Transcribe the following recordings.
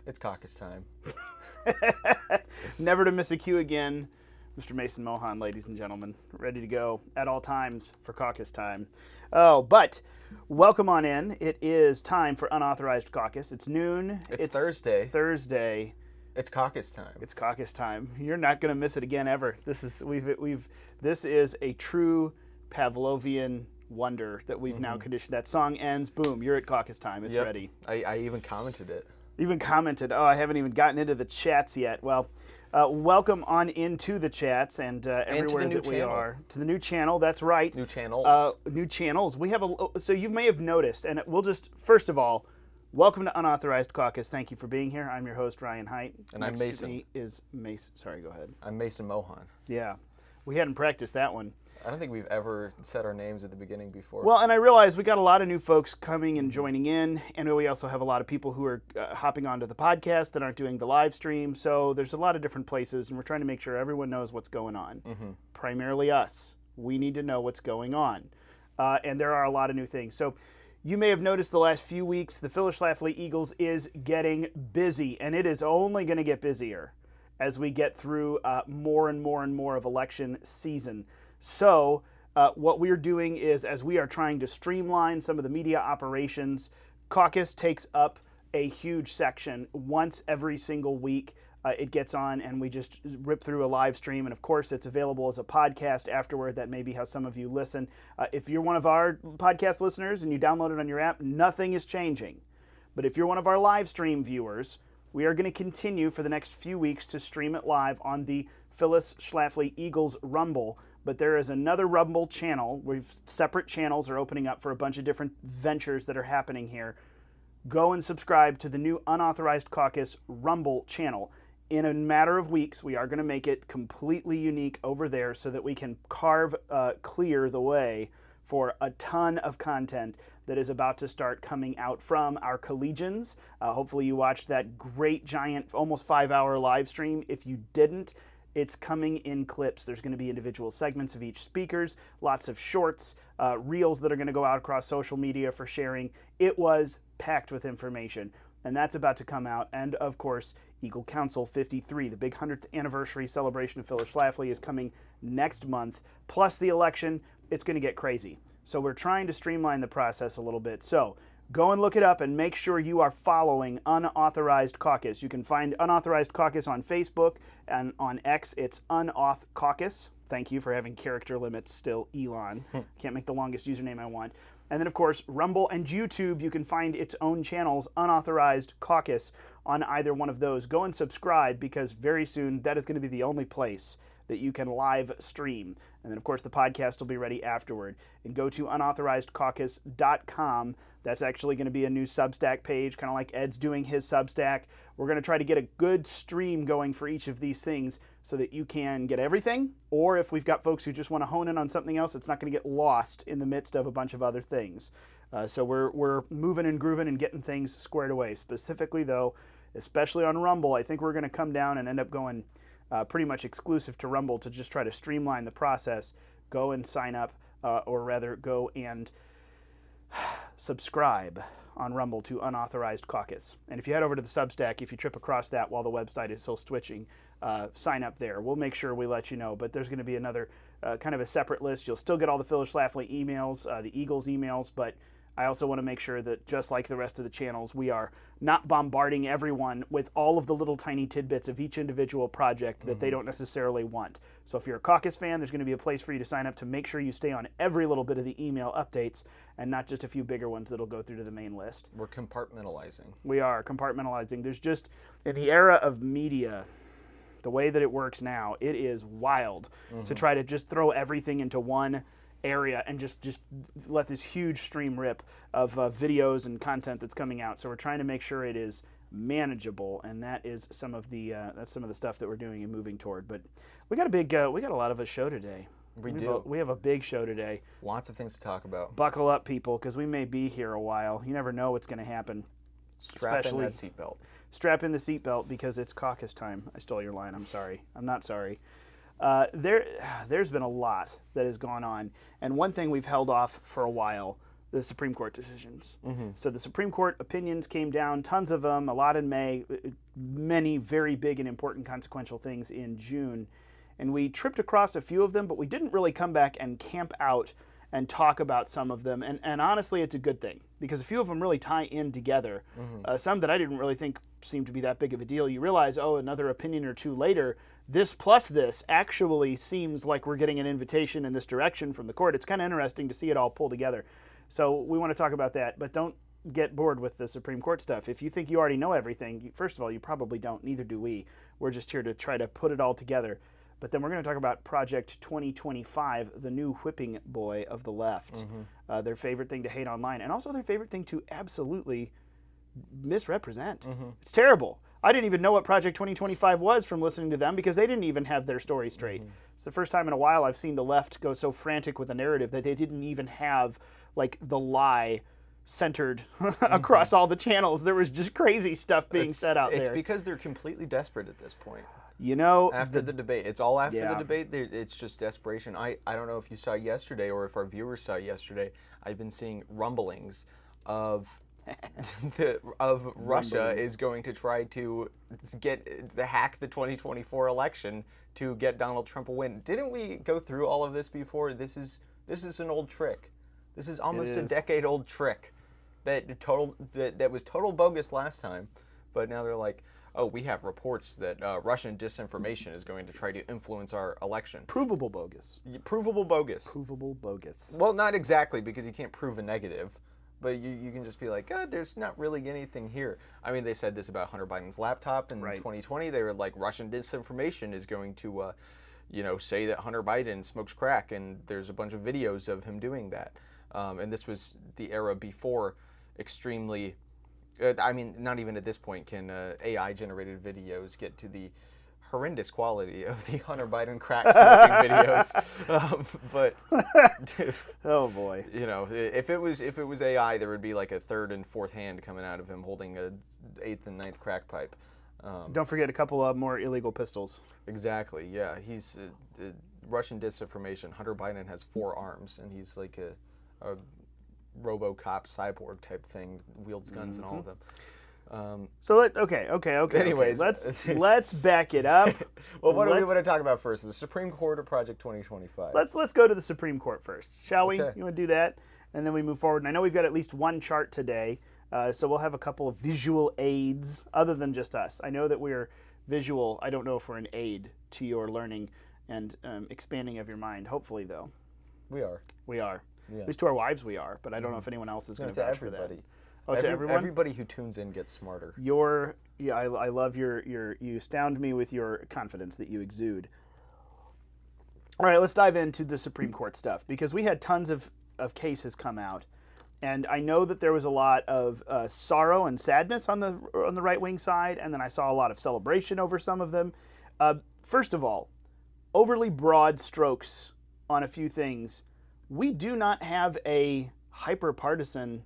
It's caucus time. Never to miss a cue again. Mr. Mason Mohan, ladies and gentlemen, ready to go at all times for caucus time. Oh, but welcome on in. It is time for Unauthorized Caucus. It's noon. It's Thursday. Thursday. It's caucus time. It's caucus time. You're not going to miss it again ever. This is this is a true Pavlovian wonder that we've now conditioned. That song ends, boom, you're at caucus time. It's ready. I even commented it. Even commented. Oh, I haven't even gotten into the chats yet. Well, welcome on into the chats and everywhere to the that new we channel. are. To the new channel, that's right. New channels. New channels. We have so you may have noticed, and we'll just, first of all, welcome to Unauthorized Caucus. Thank you for being here. I'm your host, Ryan Height. And I'm Next to Mason. me is Mason. Sorry, go ahead. I'm Mason Mohan. Yeah. We hadn't practiced that one. I don't think we've ever said our names at the beginning before. Well, and I realize we got a lot of new folks coming and joining in, and we also have a lot of people who are hopping onto the podcast that aren't doing the live stream. So there's a lot of different places, and we're trying to make sure everyone knows what's going on. Primarily us. We need to know what's going on. And there are a lot of new things. So you may have noticed the last few weeks, the Phyllis Schlafly Eagles is getting busy, and it is only going to get busier as we get through more and more and more of election season. So what we're doing is, as we are trying to streamline some of the media operations, Caucus takes up a huge section once every single week. It gets on and we just rip through a live stream. And of course, it's available as a podcast afterward. That may be how some of you listen. If you're one of our podcast listeners and you download it on your app, nothing is changing. But if you're one of our live stream viewers, we are going to continue for the next few weeks to stream it live on the Phyllis Schlafly Eagles Rumble. But there is another Rumble channel. Separate channels are opening up for a bunch of different ventures that are happening here. Go and subscribe to the new Unauthorized Caucus Rumble channel. In a matter of weeks, we are going to make it completely unique over there so that we can clear the way for a ton of content that is about to start coming out from our collegians. Hopefully you watched that great, giant, almost 5-hour live stream. If you didn't, it's coming in clips. There's going to be individual segments of each speakers, lots of shorts, reels that are going to go out across social media for sharing. It was packed with information, and that's about to come out. And of course, Eagle Council 53, the big 100th anniversary celebration of Phyllis Schlafly, is coming next month. Plus the election, it's going to get crazy. So we're trying to streamline the process a little bit. So go and look it up and make sure you are following Unauthorized Caucus. You can find Unauthorized Caucus on Facebook, and on X, it's Unauth Caucus. Thank you for having character limits still, Elon. Can't make the longest username I want. And then, of course, Rumble and YouTube, you can find its own channels, Unauthorized Caucus, on either one of those. Go and subscribe, because very soon that is going to be the only place that you can live stream. And then, of course, the podcast will be ready afterward. And go to unauthorisedcaucus.com. That's actually going to be a new Substack page, kind of like Ed's doing his Substack. We're going to try to get a good stream going for each of these things so that you can get everything. Or if we've got folks who just want to hone in on something else, it's not going to get lost in the midst of a bunch of other things. So we're moving and grooving and getting things squared away. Specifically, though, especially on Rumble, I think we're going to come down and end up going pretty much exclusive to Rumble to just try to streamline the process. Go and sign up, or rather go and subscribe on Rumble to Unauthorized Caucus. And if you head over to the Substack, if you trip across that while the website is still switching, sign up there. We'll make sure we let you know. But there's going to be another kind of a separate list. You'll still get all the Phyllis Schlafly emails, the Eagles emails, but I also want to make sure that, just like the rest of the channels, we are not bombarding everyone with all of the little tiny tidbits of each individual project that they don't necessarily want. So if you're a Caucus fan, there's going to be a place for you to sign up to make sure you stay on every little bit of the email updates and not just a few bigger ones that'll go through to the main list. We're compartmentalizing. We are compartmentalizing. There's just, in the era of media, the way that it works now, it is wild to try to just throw everything into one area and just let this huge stream rip of videos and content that's coming out. So we're trying to make sure it is manageable, and that is some of the stuff that we're doing and moving toward. But we got a lot of a show today. We have a big show today. Lots of things to talk about. Buckle up, people, because we may be here a while. You never know what's going to happen. Strap in that seatbelt. Strap in the seatbelt, because it's caucus time. I stole your line. I'm sorry. I'm not sorry. There's been a lot that has gone on, and one thing we've held off for a while the Supreme Court decisions. So the Supreme Court opinions came down, tons of them, a lot in May, many very big and important consequential things in June. And we tripped across a few of them, but we didn't really come back and camp out and talk about some of them. And honestly, it's a good thing, because a few of them really tie in together. Some that I didn't really think seemed to be that big of a deal. You realize, oh, another opinion or two later, this plus this actually seems like we're getting an invitation in this direction from the court. It's kind of interesting to see it all pull together. So we want to talk about that, but don't get bored with the Supreme Court stuff. If you think you already know everything, first of all, you probably don't. Neither do we. We're just here to try to put it all together. But then we're going to talk about Project 2025, the new whipping boy of the left. Their favorite thing to hate online, and also their favorite thing to absolutely misrepresent. It's terrible. I didn't even know what Project 2025 was from listening to them, because they didn't even have their story straight. It's the first time in a while I've seen the left go so frantic with a narrative that they didn't even have like the lie centered across all the channels. There was just crazy stuff being said out there. It's because they're completely desperate at this point. You know, after the debate, it's all after the debate. It's just desperation. I don't know if you saw yesterday or if our viewers saw yesterday. I've been seeing rumblings of Russia is going to try to hack the 2024 election to get Donald Trump a win. Didn't we go through all of this before? This is an old trick. This is almost a decade-old trick that was total bogus last time, but now they're like, oh, we have reports that Russian disinformation is going to try to influence our election. Provable bogus. Provable bogus. Provable bogus. Well, not exactly, because you can't prove a negative, but you can just be like, oh, there's not really anything here. I mean, they said this about Hunter Biden's laptop in 2020. They were like, Russian disinformation is going to, say that Hunter Biden smokes crack, and there's a bunch of videos of him doing that. And this was the era before extremely, not even at this point can AI-generated videos get to the horrendous quality of the Hunter Biden crack smoking videos. But oh boy, if it was AI, there would be like a third and fourth hand coming out of him holding a 8th and 9th crack pipe. Don't forget a couple of more illegal pistols. Exactly. Yeah, he's Russian disinformation. Hunter Biden has 4 arms, and he's like a RoboCop cyborg type thing, wields guns and all of them. Okay. Anyways, let's back it up. Well, what do we want to talk about first? The Supreme Court or Project 2025? Let's go to the Supreme Court first, shall we? Okay. You want to do that, and then we move forward. And I know we've got at least one chart today, so we'll have a couple of visual aids other than just us. I know that we're visual. I don't know if we're an aid to your learning and expanding of your mind. Hopefully, though, we are. We are. Yeah. At least to our wives we are, but I don't know if anyone else is going to vouch for that. Oh, to everyone? Everybody who tunes in gets smarter. I love you astound me with your confidence that you exude. All right, let's dive into the Supreme Court stuff, because we had tons of cases come out, and I know that there was a lot of sorrow and sadness on the right-wing side, and then I saw a lot of celebration over some of them. First of all, overly broad strokes on a few things. We do not have a hyper-partisan,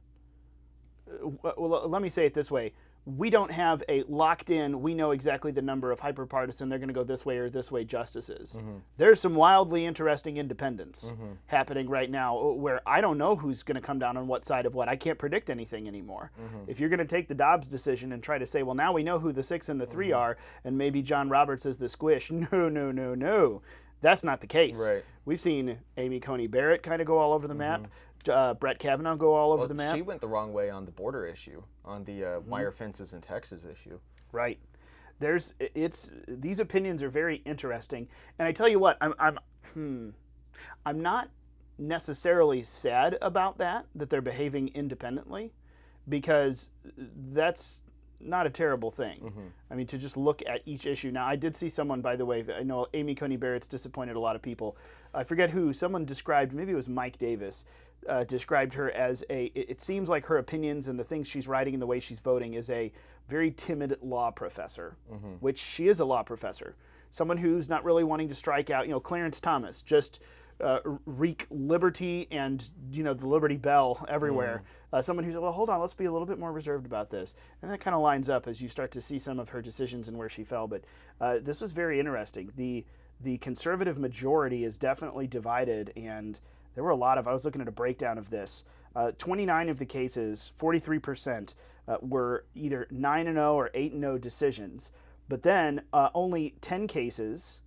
well, let me say it this way. We don't have a locked-in, we know exactly the number of hyper-partisan, they're going to go this way or this way justices. There's some wildly interesting independents happening right now where I don't know who's going to come down on what side of what. I can't predict anything anymore. If you're going to take the Dobbs decision and try to say, well, now we know who the 6 and the 3 are, and maybe John Roberts is the squish. No. That's not the case. Right. We've seen Amy Coney Barrett kind of go all over the map. Brett Kavanaugh go all over the map. She went the wrong way on the border issue, on the wire fences in Texas issue. Right. These opinions are very interesting, and I tell you what, I'm not necessarily sad about that they're behaving independently, because that's not a terrible thing. I mean, to just look at each issue. Now, I did see someone, by the way, I know Amy Coney Barrett's disappointed a lot of people. I forget who, someone described, maybe it was Mike Davis, described her as it seems like her opinions and the things she's writing and the way she's voting is a very timid law professor, which she is a law professor. Someone who's not really wanting to strike out, Clarence Thomas, just wreak liberty and, the Liberty Bell everywhere. Someone who's, well, hold on, let's be a little bit more reserved about this. And that kind of lines up as you start to see some of her decisions and where she fell. But this was very interesting. The conservative majority is definitely divided, and there were a lot of, I was looking at a breakdown of this, 29 of the cases, 43%, were either 9-0 or 8-0 decisions. But then only 10 cases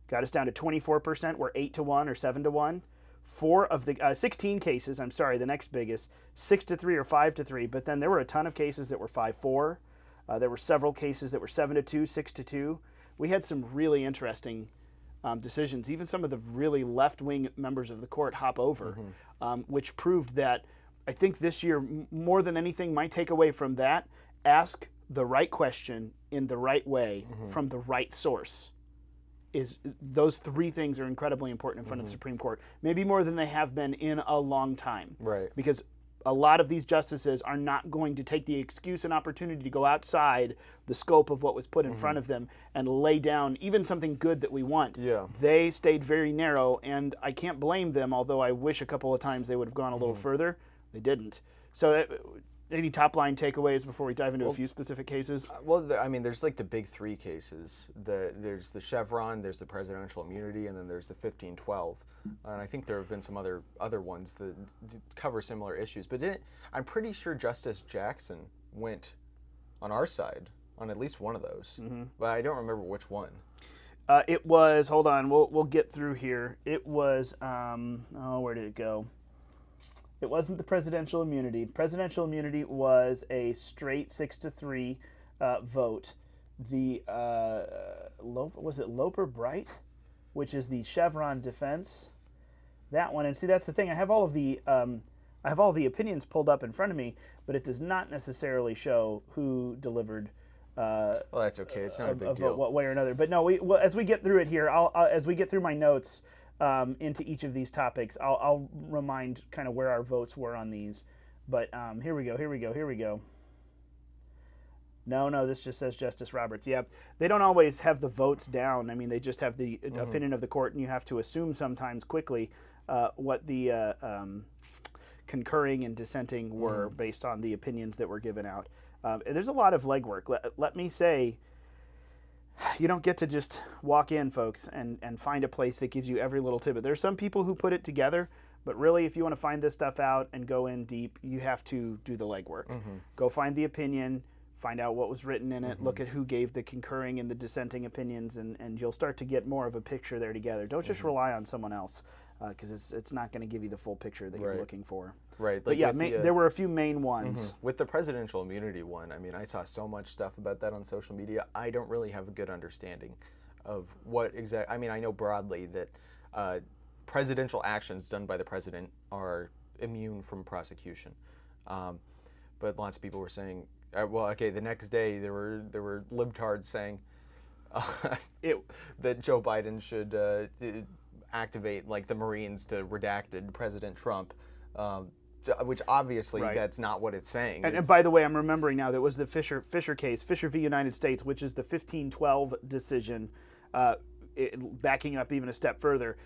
got us down to 24%, were 8-1 or 7-1. 16 cases, I'm sorry, the next biggest, 6-3 or 5-3. But then there were a ton of cases that were 5-4. There were several cases that were 7-2, 6-2. We had some really interesting decisions. Even some of the really left-wing members of the court hop over, which proved that I think this year, more than anything, my takeaway from that, ask the right question in the right way from the right source. Those three things are incredibly important in front of the Supreme Court, maybe more than they have been in a long time. Right. Because a lot of these justices are not going to take the excuse and opportunity to go outside the scope of what was put in front of them and lay down even something good that we want. Yeah. They stayed very narrow, and I can't blame them, although I wish a couple of times they would have gone a little further. They didn't. So any top-line takeaways before we dive into a few specific cases? I mean, there's like the big three cases. There's the Chevron, there's the presidential immunity, and then there's the 1512. And I think there have been some other ones that cover similar issues. But I'm pretty sure Justice Jackson went on our side on at least one of those. But I don't remember which one. It was, hold on, we'll get through here. It was, where did it go? It wasn't the presidential immunity. Presidential immunity was a straight 6-3 vote. The was it Loper Bright, which is the Chevron defense. That one, and see, that's the thing. I have all of the opinions pulled up in front of me, but it does not necessarily show who delivered. Well, that's okay. It's not a big deal. What way or another. But no, as we get through it here, as we get through my notes. Into each of these topics, I'll remind kind of where our votes were on these. But here we go. No, this just says Justice Roberts. Yeah, they don't always have the votes down. I mean, they just have the opinion of the court, and you have to assume sometimes quickly what the concurring and dissenting were based on the opinions that were given out. There's a lot of legwork. Let me say, you don't get to just walk in, folks, and find a place that gives you every little tidbit. There's some people who put it together, but really, if you want to find this stuff out and go in deep, you have to do the legwork. Go find the opinion, find out what was written in it, look at who gave the concurring and the dissenting opinions, and you'll start to get more of a picture there together. Don't just rely on someone else, because it's not going to give you the full picture that you're looking for. Right. But yeah, there were a few main ones. With the presidential immunity one, I mean, I saw so much stuff about that on social media. I don't really have a good understanding of what exactly. I mean, I know broadly that presidential actions done by the president are immune from prosecution. But lots of people were saying, the next day there were libtards saying that Joe Biden should activate like the Marines to redacted President Trump. Which obviously that's not what it's saying. And by the way, I'm remembering now, that was the Fisher case, Fisher v. United States, which is the 1512 decision, backing up even a step further.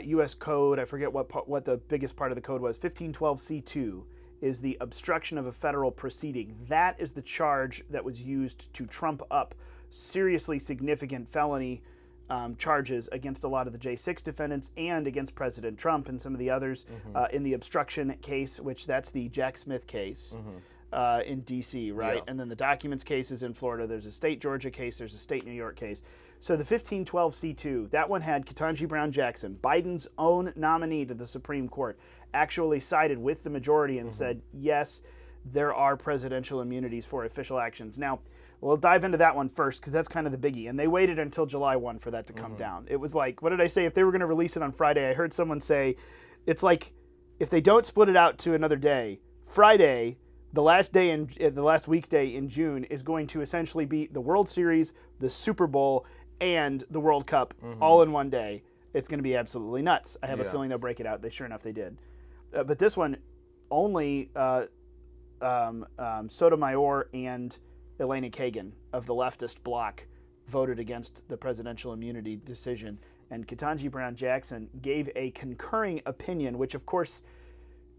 U.S. Code, I forget what the biggest part of the code was, 1512C2 is the obstruction of a federal proceeding. That is the charge that was used to trump up seriously significant felony charges against a lot of the J6 defendants and against President Trump and some of the others in the obstruction case, which that's the Jack Smith case in D.C., right? Yeah. And then the documents cases in Florida. There's a state Georgia case. There's a state New York case. So the 1512C2, that one had Ketanji Brown Jackson, Biden's own nominee to the Supreme Court, actually sided with the majority and said, yes, there are presidential immunities for official actions. Now, we'll dive into that one first because that's kind of the biggie. And they waited until July 1 for that to come down. It was like, what did I say? If they were going to release it on Friday, I heard someone say, it's like if they don't split it out to another day, Friday, the last weekday in June is going to essentially be the World Series, the Super Bowl, and the World Cup all in one day. It's going to be absolutely nuts. I have a feeling they'll break it out. Sure enough, they did. But this one, only Sotomayor and Elena Kagan of the leftist bloc voted against the presidential immunity decision, and Ketanji Brown Jackson gave a concurring opinion, which of course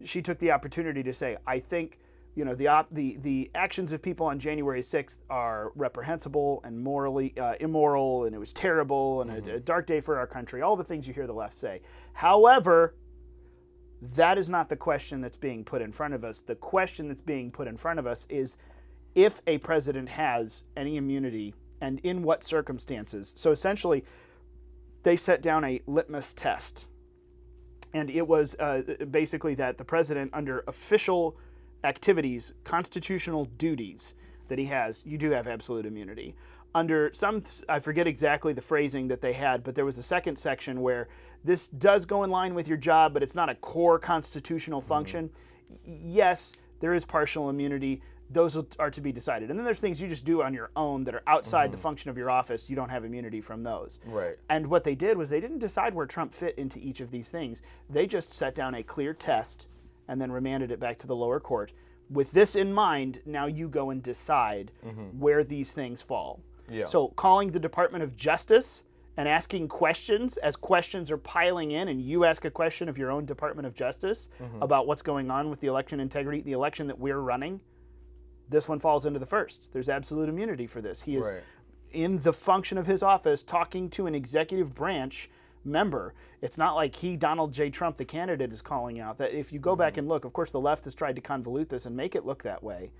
she took the opportunity to say, I think the actions of people on January 6th are reprehensible and morally immoral, and it was terrible and a dark day for our country, all the things you hear the left say. However, That is not the question that's being put in front of us. The question that's being put in front of us is if a president has any immunity and in what circumstances. So essentially, they set down a litmus test. And it was basically that the president, under official activities, constitutional duties that he has, you do have absolute immunity. Under some, I forget exactly the phrasing that they had, but there was a second section where this does go in line with your job, but it's not a core constitutional function. Yes, there is partial immunity. Those are to be decided. And then there's things you just do on your own that are outside the function of your office. You don't have immunity from those. Right. And what they did was they didn't decide where Trump fit into each of these things. They just set down a clear test and then remanded it back to the lower court. With this in mind, now you go and decide where these things fall. Yeah. So calling the Department of Justice and asking questions as questions are piling in, and you ask a question of your own Department of Justice about what's going on with the election integrity, the election that we're running, this one falls into the first. There's absolute immunity for this. He is in the function of his office talking to an executive branch member. It's not like Donald J. Trump, the candidate, is calling out. That if you go back and look, of course, the left has tried to convolute this and make it look that way.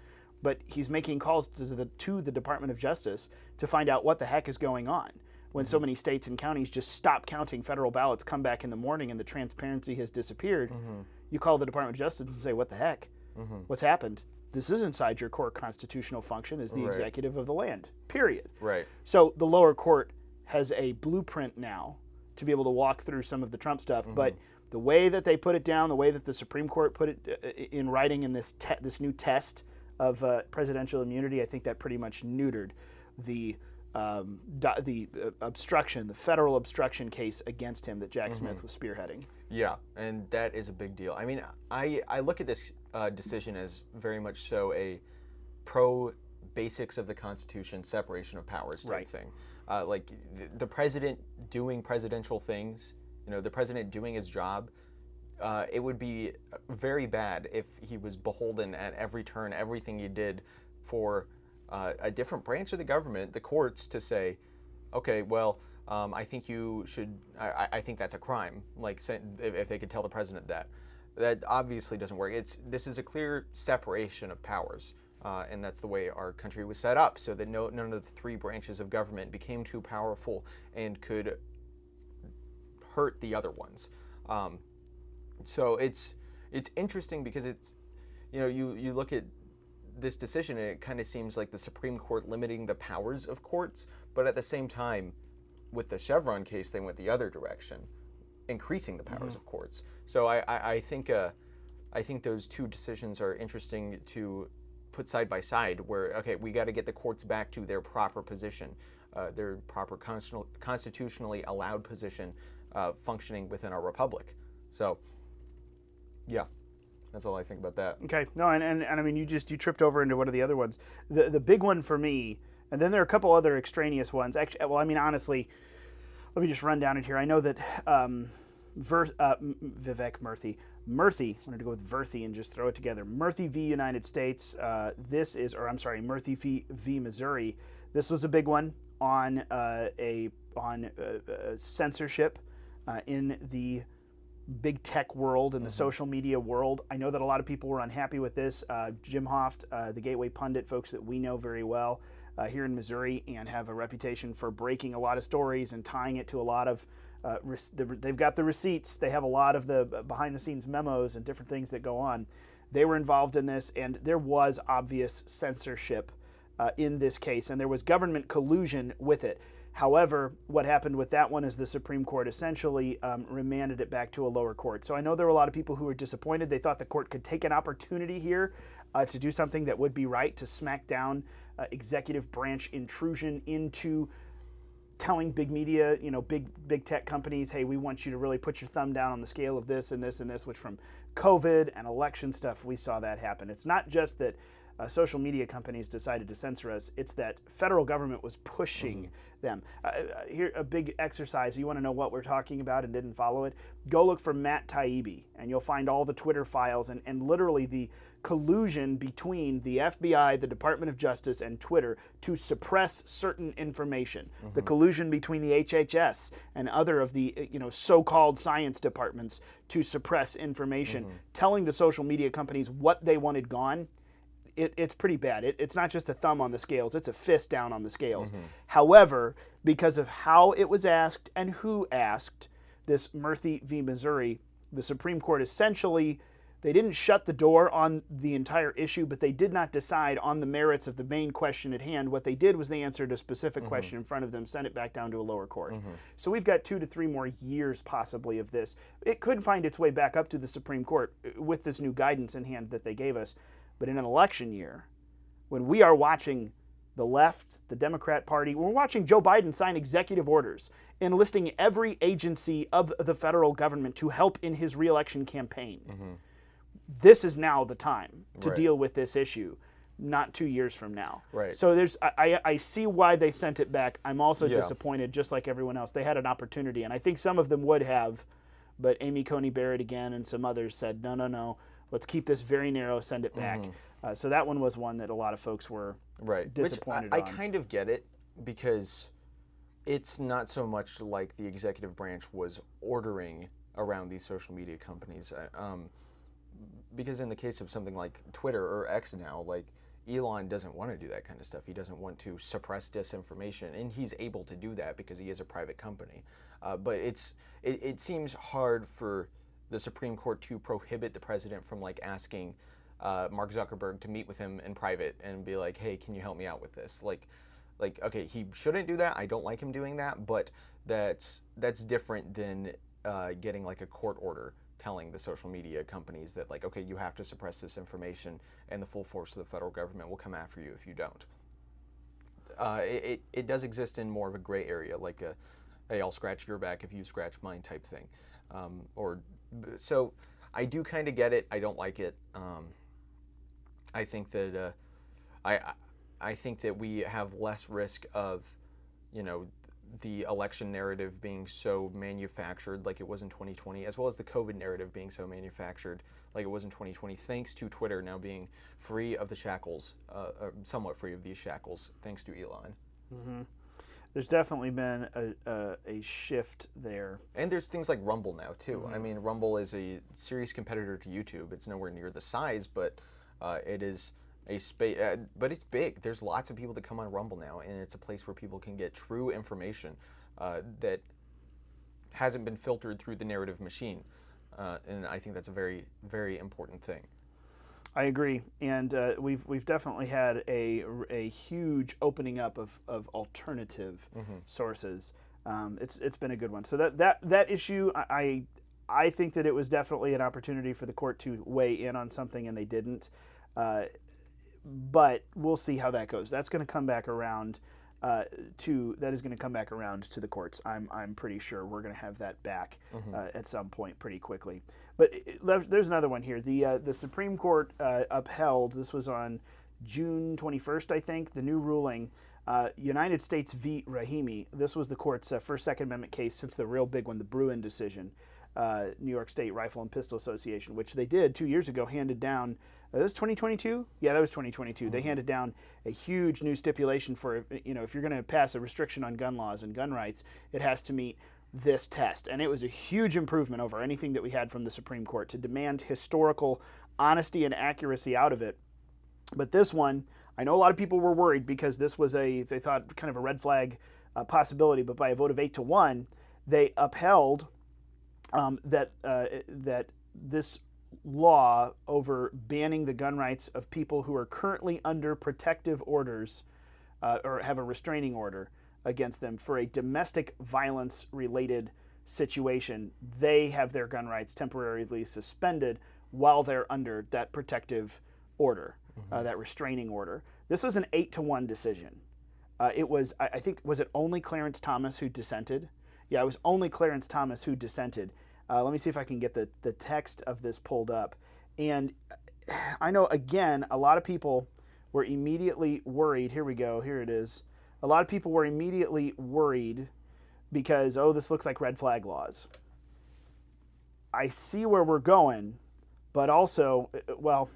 But he's making calls to the Department of Justice to find out what the heck is going on. When so many states and counties just stop counting federal ballots, come back in the morning, and the transparency has disappeared, you call the Department of Justice and say, what the heck? What's happened? This is inside your core constitutional function as the executive of the land, period. Right. So the lower court has a blueprint now to be able to walk through some of the Trump stuff, but the way that they put it down, the way that the Supreme Court put it in writing in this new test of presidential immunity, I think that pretty much neutered the obstruction, the federal obstruction case against him that Jack Smith was spearheading. Yeah, and that is a big deal. I mean, I look at this decision as very much so a pro basics of the Constitution, separation of powers type thing. Like the president doing presidential things, the president doing his job, it would be very bad if he was beholden at every turn, everything he did for a different branch of the government, the courts, to say, okay, well, I think you should, I think that's a crime. Like if they could tell the president that. That obviously doesn't work. This is a clear separation of powers. And that's the way our country was set up, so that none of the three branches of government became too powerful and could hurt the other ones. So it's interesting because you look at this decision and it kind of seems like the Supreme Court limiting the powers of courts, but at the same time, with the Chevron case, they went the other direction, increasing the powers of courts. So I think those two decisions are interesting to put side by side, where, okay, we got to get the courts back to their proper position, their proper constitutionally allowed position, functioning within our republic. So, yeah, that's all I think about that. Okay, no, and I mean, you tripped over into one of the other ones. The big one for me, and then there are a couple other extraneous ones. Actually, well, I mean, honestly, let me just run down it here. I know that Vivek Murthy, I wanted to go with Murthy and just throw it together. Murthy v. United States. Murthy v. Missouri. This was a big one on censorship in the big tech world and the social media world. I know that a lot of people were unhappy with this. Jim Hoft, the Gateway Pundit, folks that we know very well here in Missouri and have a reputation for breaking a lot of stories and tying it to a lot of they've got the receipts. They have a lot of the behind-the-scenes memos and different things that go on. They were involved in this, and there was obvious censorship in this case, and there was government collusion with it. However, what happened with that one is the Supreme Court essentially remanded it back to a lower court. So I know there were a lot of people who were disappointed. They thought the court could take an opportunity here to do something that would be right, to smack down executive branch intrusion into telling big media, big tech companies, hey, we want you to really put your thumb down on the scale of this and this and this, which from COVID and election stuff, we saw that happen. It's not just that social media companies decided to censor us. It's that federal government was pushing them. Here, a big exercise. You want to know what we're talking about and didn't follow it? Go look for Matt Taibbi, and you'll find all the Twitter files and literally the collusion between the FBI, the Department of Justice, and Twitter to suppress certain information. The collusion between the HHS and other of the so-called science departments to suppress information, telling the social media companies what they wanted gone. It's pretty bad. It's not just a thumb on the scales, it's a fist down on the scales. However, because of how it was asked and who asked, this Murthy v. Missouri, the Supreme Court essentially, they didn't shut the door on the entire issue, but they did not decide on the merits of the main question at hand. What they did was they answered a specific question in front of them, sent it back down to a lower court. So we've got 2 to 3 more years possibly of this. It could find its way back up to the Supreme Court with this new guidance in hand that they gave us. But in an election year, when we are watching the left, the Democrat Party, we're watching Joe Biden sign executive orders enlisting every agency of the federal government to help in his reelection campaign. This is now the time to deal with this issue, not 2 years from now. So I see why they sent it back. I'm also disappointed, just like everyone else. They had an opportunity, and I think some of them would have, but Amy Coney Barrett again and some others said, no. Let's keep this very narrow, send it back. So that one was one that a lot of folks were disappointed on. I kind of get it, because it's not so much like the executive branch was ordering around these social media companies. Because in the case of something like Twitter or X now, like Elon doesn't want to do that kind of stuff. He doesn't want to suppress disinformation, and he's able to do that because he is a private company. But it seems hard for the Supreme Court to prohibit the president from asking Mark Zuckerberg to meet with him in private and be like, hey, can you help me out with this? Like, okay, he shouldn't do that. I don't like him doing that, but that's different than getting a court order telling the social media companies that okay, you have to suppress this information, and the full force of the federal government will come after you if you don't. It does exist in more of a gray area, like a, hey, I'll scratch your back if you scratch mine type thing. So I do kind of get it. I don't like it. I think that I think that we have less risk of, the election narrative being so manufactured like it was in 2020, as well as the COVID narrative being so manufactured like it was in 2020, thanks to Twitter now being free of the shackles, somewhat free of these shackles, thanks to Elon. There's definitely been a shift there. And there's things like Rumble now, too. I mean, Rumble is a serious competitor to YouTube. It's nowhere near the size, but it is a space, but it's big. There's lots of people that come on Rumble now, and it's a place where people can get true information that hasn't been filtered through the narrative machine. And I think that's a very, very important thing. I agree, and we've definitely had a huge opening up of alternative sources. It's been a good one. So that issue, I think that it was definitely an opportunity for the court to weigh in on something, and they didn't. But we'll see how that goes. That's going to come back around to the courts. I'm pretty sure we're going to have that back at some point pretty quickly. But there's another one here. The Supreme Court upheld, this was on June 21st, I think, the new ruling, United States v. Rahimi. This was the court's first Second Amendment case since the real big one, the Bruin decision, New York State Rifle and Pistol Association, which they did 2 years ago, handed down, that was 2022? Yeah, that was 2022. They handed down a huge new stipulation for, if you're going to pass a restriction on gun laws and gun rights, it has to meet this test. And it was a huge improvement over anything that we had from the Supreme Court to demand historical honesty and accuracy out of it. But this one, I know a lot of people were worried because this was they thought kind of a red flag possibility, but by a vote of 8-1, they upheld that this law over banning the gun rights of people who are currently under protective orders or have a restraining order against them for a domestic violence related situation. They have their gun rights temporarily suspended while they're under that protective order, that restraining order. This was an 8-1 decision. It was, I think, was it only Clarence Thomas who dissented? Yeah, it was only Clarence Thomas who dissented. Let me see if I can get the text of this pulled up. And I know, again, a lot of people were immediately worried. Here we go. Here it is. A lot of people were immediately worried because, oh, this looks like red flag laws. I see where we're going, but also, well,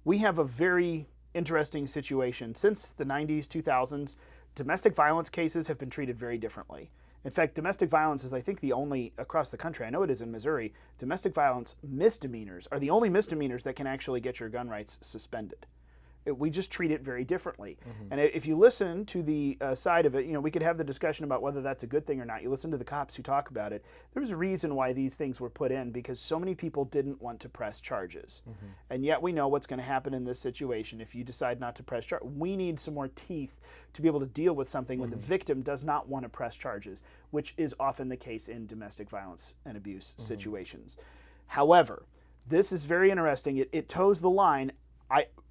we have a very interesting situation. Since the 90s, 2000s, domestic violence cases have been treated very differently. In fact, domestic violence is, I think, the only, across the country, I know it is in Missouri, domestic violence misdemeanors are the only misdemeanors that can actually get your gun rights suspended. We just treat it very differently. And if you listen to the side of it, we could have the discussion about whether that's a good thing or not. You listen to the cops who talk about it. There's a reason why these things were put in, because so many people didn't want to press charges. And yet we know what's going to happen in this situation if you decide not to press charges. We need some more teeth to be able to deal with something when the victim does not want to press charges, which is often the case in domestic violence and abuse situations. However, this is very interesting. It toes the line.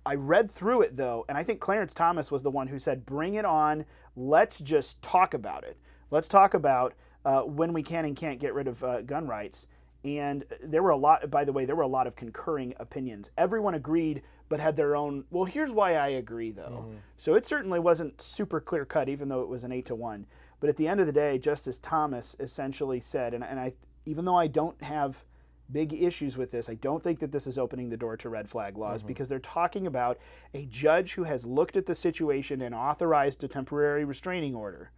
I read through it, though, and I think Clarence Thomas was the one who said, bring it on, let's just talk about it. Let's talk about when we can and can't get rid of gun rights. And there were a lot, by the way, there were a lot of concurring opinions. Everyone agreed, but had their own, well, here's why I agree, though. So it certainly wasn't super clear-cut, even though it was an 8-1. But at the end of the day, Justice Thomas essentially said, and I, even though I don't have big issues with this, I don't think that this is opening the door to red flag laws, because they're talking about a judge who has looked at the situation and authorized a temporary restraining order.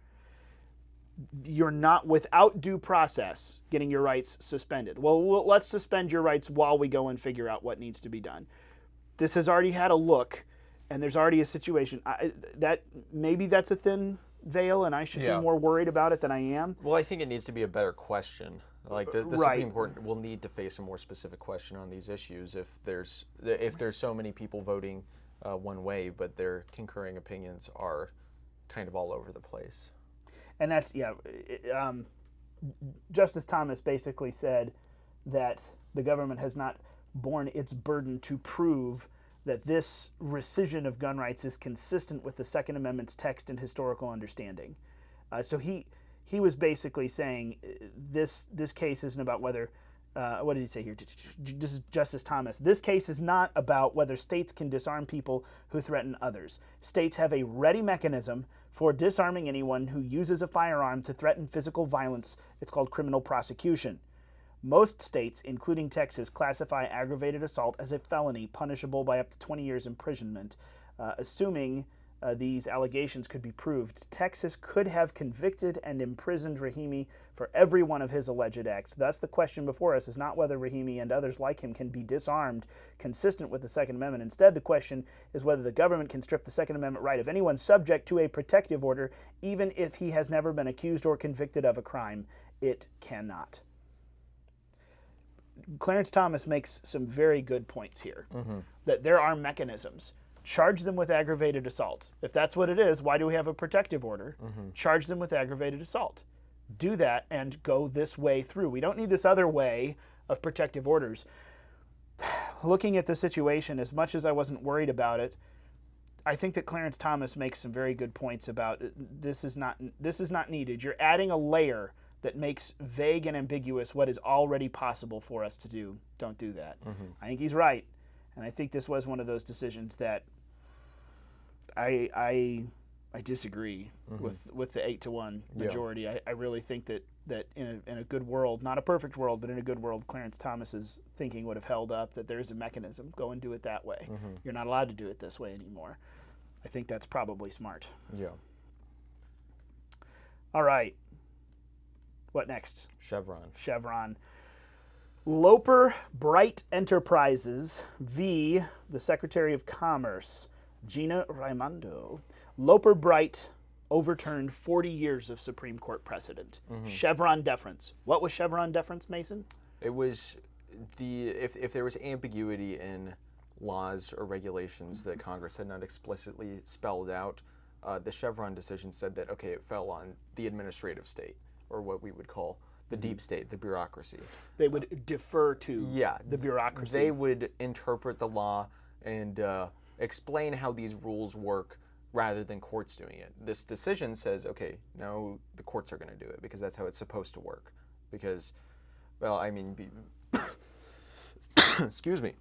You're not, without due process, getting your rights suspended. Well, let's suspend your rights while we go and figure out what needs to be done. This has already had a look, and there's already a situation. That maybe that's a thin veil, and I should be more worried about it than I am. Well, I think it needs to be a better question. Like the Supreme Court will need to face a more specific question on these issues if there's so many people voting one way, but their concurring opinions are kind of all over the place. And that's Justice Thomas basically said that the government has not borne its burden to prove that this rescission of gun rights is consistent with the Second Amendment's text and historical understanding. So he was basically saying this case isn't about whether, what did he say here? Justice Thomas, this case is not about whether states can disarm people who threaten others. States have a ready mechanism for disarming anyone who uses a firearm to threaten physical violence. It's called criminal prosecution. Most states, including Texas, classify aggravated assault as a felony punishable by up to 20 years imprisonment, assuming these allegations could be proved. Texas could have convicted and imprisoned Rahimi for every one of his alleged acts. Thus, the question before us is not whether Rahimi and others like him can be disarmed consistent with the Second Amendment. Instead, the question is whether the government can strip the Second Amendment right of anyone subject to a protective order, even if he has never been accused or convicted of a crime. It cannot. Clarence Thomas makes some very good points here, that there are mechanisms. Charge them with aggravated assault. If that's what it is, why do we have a protective order? Charge them with aggravated assault. Do that and go this way through. We don't need this other way of protective orders. Looking at the situation, as much as I wasn't worried about it, I think that Clarence Thomas makes some very good points about this is not needed. You're adding a layer that makes vague and ambiguous what is already possible for us to do. Don't do that. I think he's right. And I think this was one of those decisions that I disagree with the 8-1 majority. Yeah. I really think that in a good world, not a perfect world, but in a good world, Clarence Thomas's thinking would have held up, that there is a mechanism. Go and do it that way. You're not allowed to do it this way anymore. I think that's probably smart. Yeah. All right. What next? Chevron. Loper Bright Enterprises v. the Secretary of Commerce, Gina Raimondo. Loper Bright overturned 40 years of Supreme Court precedent. Chevron deference. What was Chevron deference, Mason? It was if there was ambiguity in laws or regulations that Congress had not explicitly spelled out, the Chevron decision said that, okay, it fell on the administrative state, or what we would call the deep state, the bureaucracy. They would defer to the bureaucracy. They would interpret the law and explain how these rules work rather than courts doing it. This decision says, okay, no, the courts are going to do it because that's how it's supposed to work. Because, well, I mean, excuse me.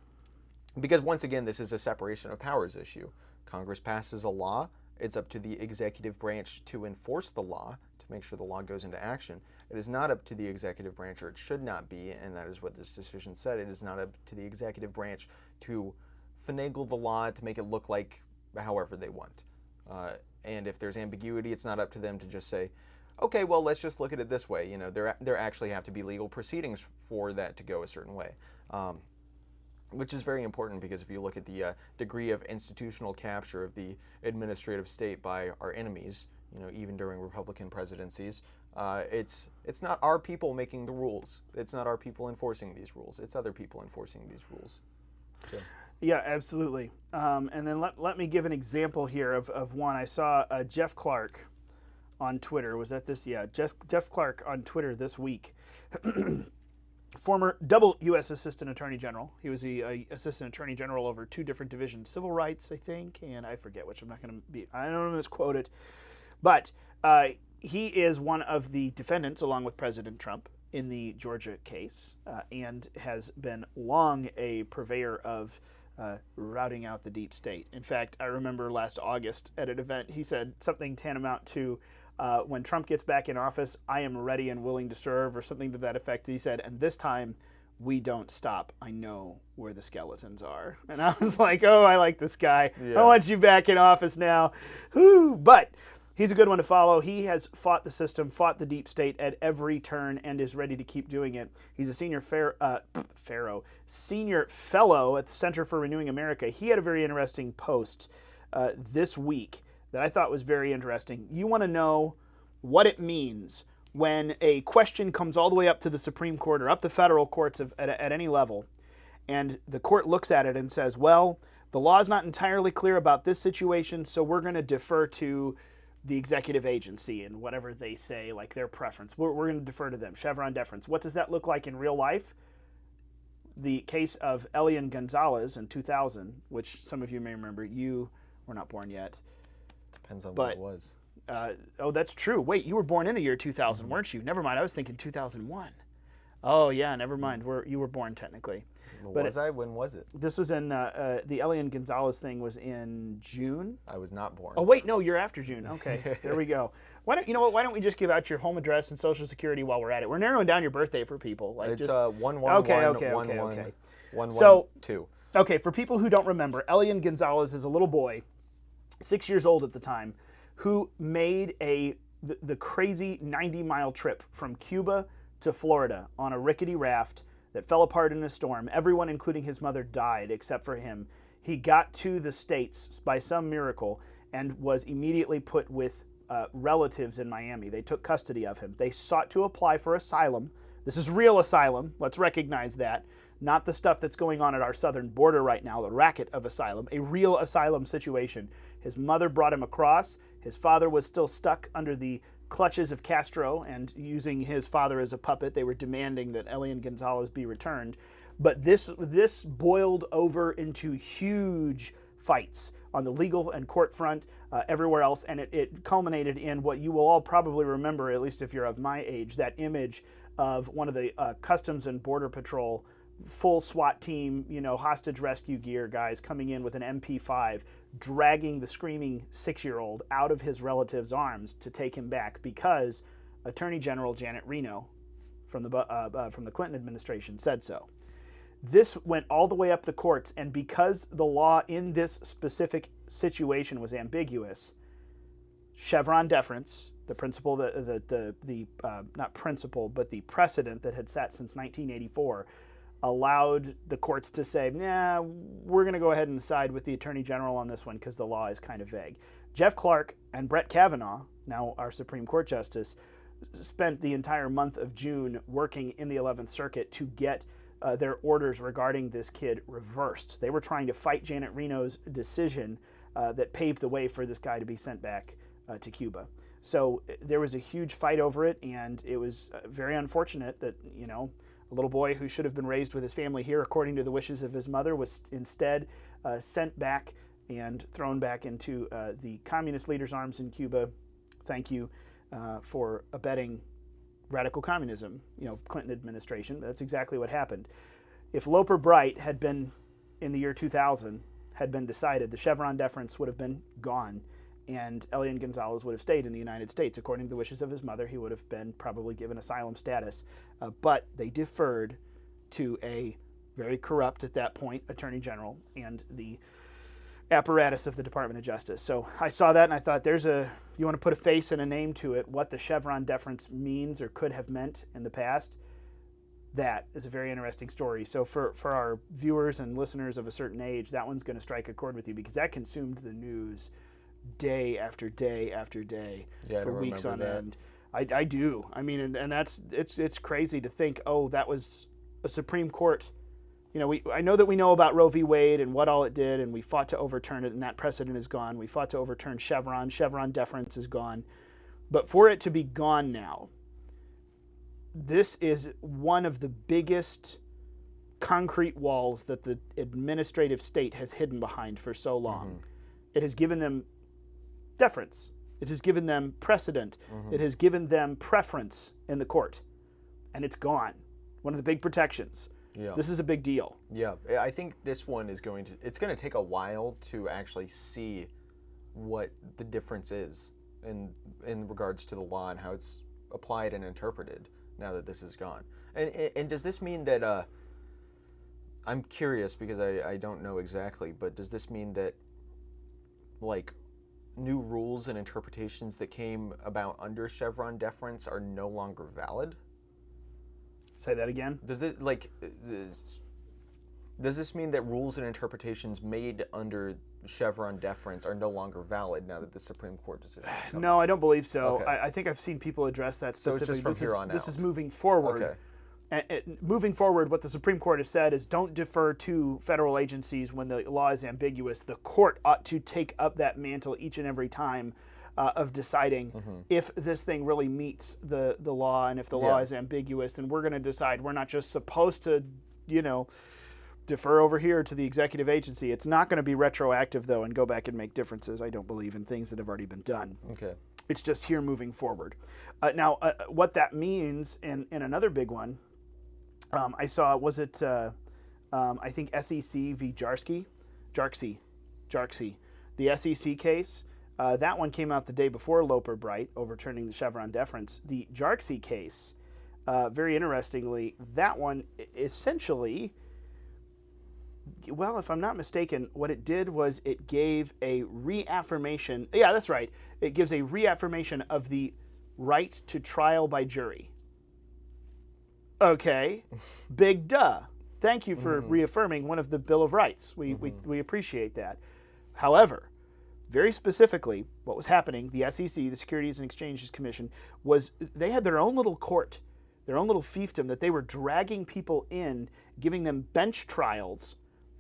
Because once again, this is a separation of powers issue. Congress passes a law. It's up to the executive branch to enforce the law, to make sure the law goes into action. It is not up to the executive branch, or it should not be, and that is what this decision said. It is not up to the executive branch to finagle the law to make it look like however they want. And if there's ambiguity, it's not up to them to just say, okay, well, let's just look at it this way. You know, there actually have to be legal proceedings for that to go a certain way. Which is very important, because if you look at the degree of institutional capture of the administrative state by our enemies, you know, even during Republican presidencies, it's not our people making the rules. It's not our people enforcing these rules. It's other people enforcing these rules. So. Yeah, absolutely. And then let me give an example here of one. I saw Jeff Clark on Twitter. Was that this? Yeah, Jeff Clark on Twitter this week. Former double U.S. Assistant Attorney General. He was the Assistant Attorney General over 2 different divisions, civil rights, I think, and I forget which. I don't want to misquote it. But he is one of the defendants, along with President Trump, in the Georgia case, and has been long a purveyor of routing out the deep state. In fact, I remember last August at an event, he said something tantamount to, when Trump gets back in office, I am ready and willing to serve, or something to that effect. He said, and this time, we don't stop. I know where the skeletons are. And I was like, oh, I like this guy. Yeah. I want you back in office now. Whew. But he's a good one to follow. He has fought the system, fought the deep state at every turn, and is ready to keep doing it. He's a senior senior fellow at the Center for Renewing America. He had a very interesting post this week that I thought was very interesting. You want to know what it means when a question comes all the way up to the Supreme Court or up the federal courts at any level, and the court looks at it and says, well, the law is not entirely clear about this situation, so we're going to defer to the executive agency and whatever they say, like their preference. We're going to defer to them. Chevron deference. What does that look like in real life? The case of Elian Gonzalez in 2000, which some of you may remember. You were not born yet. Depends on what it was. Oh, that's true. Wait, you were born in the year 2000, weren't you? Never mind. I was thinking 2001. Oh, yeah, never mind. You were born technically. Well, was I? When was it? This was in, the Elian Gonzalez thing was in June. I was not born. Oh, wait, no, you're after June. Okay, there we go. Why don't we just give out your home address and Social Security while we're at it? We're narrowing down your birthday for people. Like, it's just 111 So, 112. Okay, for people who don't remember, Elian Gonzalez is a little boy, 6 years old at the time, who made the crazy 90-mile trip from Cuba to Florida on a rickety raft that fell apart in a storm. Everyone, including his mother, died except for him. He got to the States by some miracle and was immediately put with relatives in Miami. They took custody of him. They sought to apply for asylum. This is real asylum. Let's recognize that. Not the stuff that's going on at our southern border right now, the racket of asylum, a real asylum situation. His mother brought him across. His father was still stuck under the clutches of Castro, and using his father as a puppet, they were demanding that Elian Gonzalez be returned. But this boiled over into huge fights on the legal and court front, everywhere else, and it culminated in what you will all probably remember, at least if you're of my age, that image of one of the Customs and Border Patrol full SWAT team, hostage rescue gear guys coming in with an MP5, dragging the screaming 6-year-old out of his relative's arms to take him back because Attorney General Janet Reno from the Clinton administration said so. This went all the way up the courts, and because the law in this specific situation was ambiguous, Chevron deference, the principle, not principle, but the precedent that had sat since 1984, allowed the courts to say, nah, we're going to go ahead and side with the Attorney General on this one because the law is kind of vague. Jeff Clark and Brett Kavanaugh, now our Supreme Court Justice, spent the entire month of June working in the 11th Circuit to get their orders regarding this kid reversed. They were trying to fight Janet Reno's decision that paved the way for this guy to be sent back to Cuba. So there was a huge fight over it, and it was very unfortunate that, a little boy who should have been raised with his family here according to the wishes of his mother was instead sent back and thrown back into the communist leader's arms in Cuba. Thank you for abetting radical communism, Clinton administration. That's exactly what happened. If Loper Bright had been in the year 2000 had been decided, the Chevron deference would have been gone, and Elian Gonzalez would have stayed in the United States. According to the wishes of his mother, he would have been probably given asylum status. But they deferred to a very corrupt, at that point, Attorney General and the apparatus of the Department of Justice. So I saw that and I thought, you want to put a face and a name to it, what the Chevron deference means or could have meant in the past. That is a very interesting story. So for our viewers and listeners of a certain age, that one's going to strike a chord with you, because that consumed the news day after day after day for weeks on end. I do. I mean, and it's crazy to think, oh, that was a Supreme Court. You know, I know that we know about Roe v. Wade and what all it did, and we fought to overturn it, and that precedent is gone. We fought to overturn Chevron. Chevron deference is gone. But for it to be gone now, this is one of the biggest concrete walls that the administrative state has hidden behind for so long. Mm-hmm. It has given them deference. It has given them precedent. Mm-hmm. It has given them preference in the court. And it's gone. One of the big protections. Yeah. This is a big deal. Yeah. I think this one is it's going to take a while to actually see what the difference is in regards to the law and how it's applied and interpreted now that this is gone. And does this mean that, I'm curious because I don't know exactly, but does this mean that, like, new rules and interpretations that came about under Chevron deference are no longer valid? Say that again? Does this mean that rules and interpretations made under Chevron deference are no longer valid now that the Supreme Court decision has come? No, I don't believe so. Okay. I think I've seen people address that specifically. So it's just from here on out. This is moving forward. Okay. Moving forward, what the Supreme Court has said is don't defer to federal agencies when the law is ambiguous. The court ought to take up that mantle each and every time of deciding if this thing really meets the law, and if the law is ambiguous. And we're going to decide. We're not just supposed to, defer over here to the executive agency. It's not going to be retroactive, though, and go back and make differences. I don't believe in things that have already been done. Okay. It's just here moving forward. Now, what that means, in another big one, I saw, I think SEC v. Jarksy, the SEC case. That one came out the day before Loper Bright, overturning the Chevron deference. The Jarksy case, very interestingly, that one essentially, well, if I'm not mistaken, what it did was it gave a reaffirmation. Yeah, that's right. It gives a reaffirmation of the right to trial by jury. Okay, big duh. Thank you for reaffirming one of the Bill of Rights. We appreciate that. However, very specifically, what was happening, the SEC, the Securities and Exchange Commission, was they had their own little court, their own little fiefdom that they were dragging people in, giving them bench trials,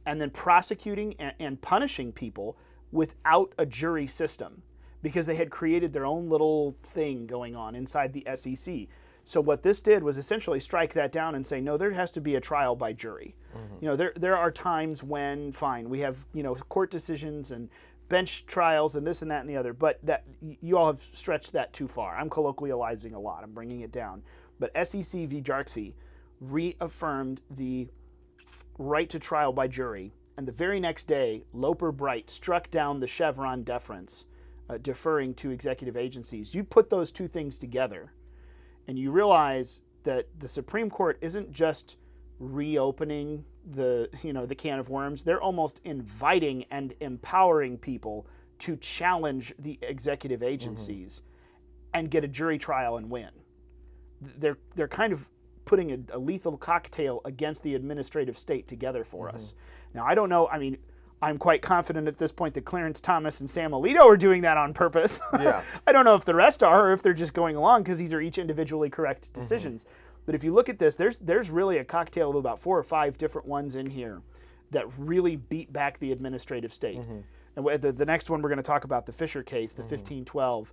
and then prosecuting and punishing people without a jury system, because they had created their own little thing going on inside the SEC. So what this did was essentially strike that down and say, no, there has to be a trial by jury. There are times when, fine, we have court decisions and bench trials and this and that and the other, but that you all have stretched that too far. I'm colloquializing a lot. I'm bringing it down. But SEC v. Jarksy reaffirmed the right to trial by jury, and the very next day, Loper Bright struck down the Chevron deference, deferring to executive agencies. You put those two things together, and you realize that the Supreme Court isn't just reopening the can of worms. They're almost inviting and empowering people to challenge the executive agencies and get a jury trial and win. They're kind of putting a lethal cocktail against the administrative state together for us. Now, I don't know. I mean, I'm quite confident at this point that Clarence Thomas and Sam Alito are doing that on purpose. Yeah. I don't know if the rest are, or if they're just going along because these are each individually correct decisions. But if you look at this, there's really a cocktail of about 4 or 5 different ones in here that really beat back the administrative state. And the next one we're going to talk about, the Fisher case, the 1512.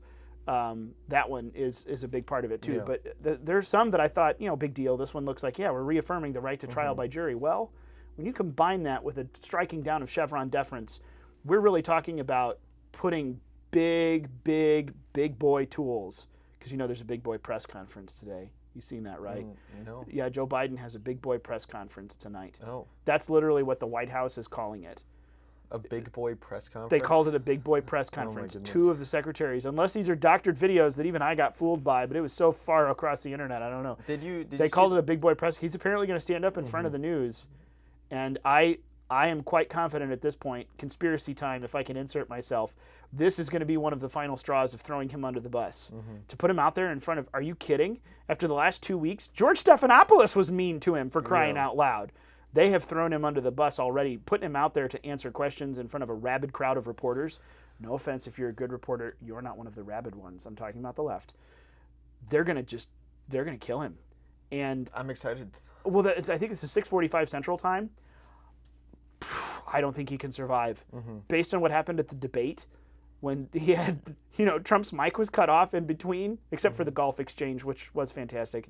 That one is a big part of it too. Yeah. But there's some that I thought, big deal. This one looks like, we're reaffirming the right to trial by jury. Well, when you combine that with a striking down of Chevron deference, we're really talking about putting big boy tools, because you know there's a big boy press conference today. You've seen that, right? No. Yeah, Joe Biden has a big boy press conference tonight. Oh. That's literally what the White House is calling it. A big boy press conference? They called it a big boy press conference. Two of the secretaries, unless these are doctored videos that even I got fooled by, but it was so far across the internet, I don't know. They called it a big boy press. He's apparently going to stand up in front of the news, and I am quite confident at this point, conspiracy time, if I can insert myself, this is going to be one of the final straws of throwing him under the bus. To put him out there in front of, are you kidding? After the last 2 weeks, George Stephanopoulos was mean to him for crying out loud. They have thrown him under the bus already, putting him out there to answer questions in front of a rabid crowd of reporters. No offense, if you're a good reporter, you're not one of the rabid ones. I'm talking about the left. They're going to kill him. And I'm excited. Well, I think it's a 6:45 Central Time. I don't think he can survive. Based on what happened at the debate, when he had, Trump's mic was cut off in between, except for the golf exchange, which was fantastic.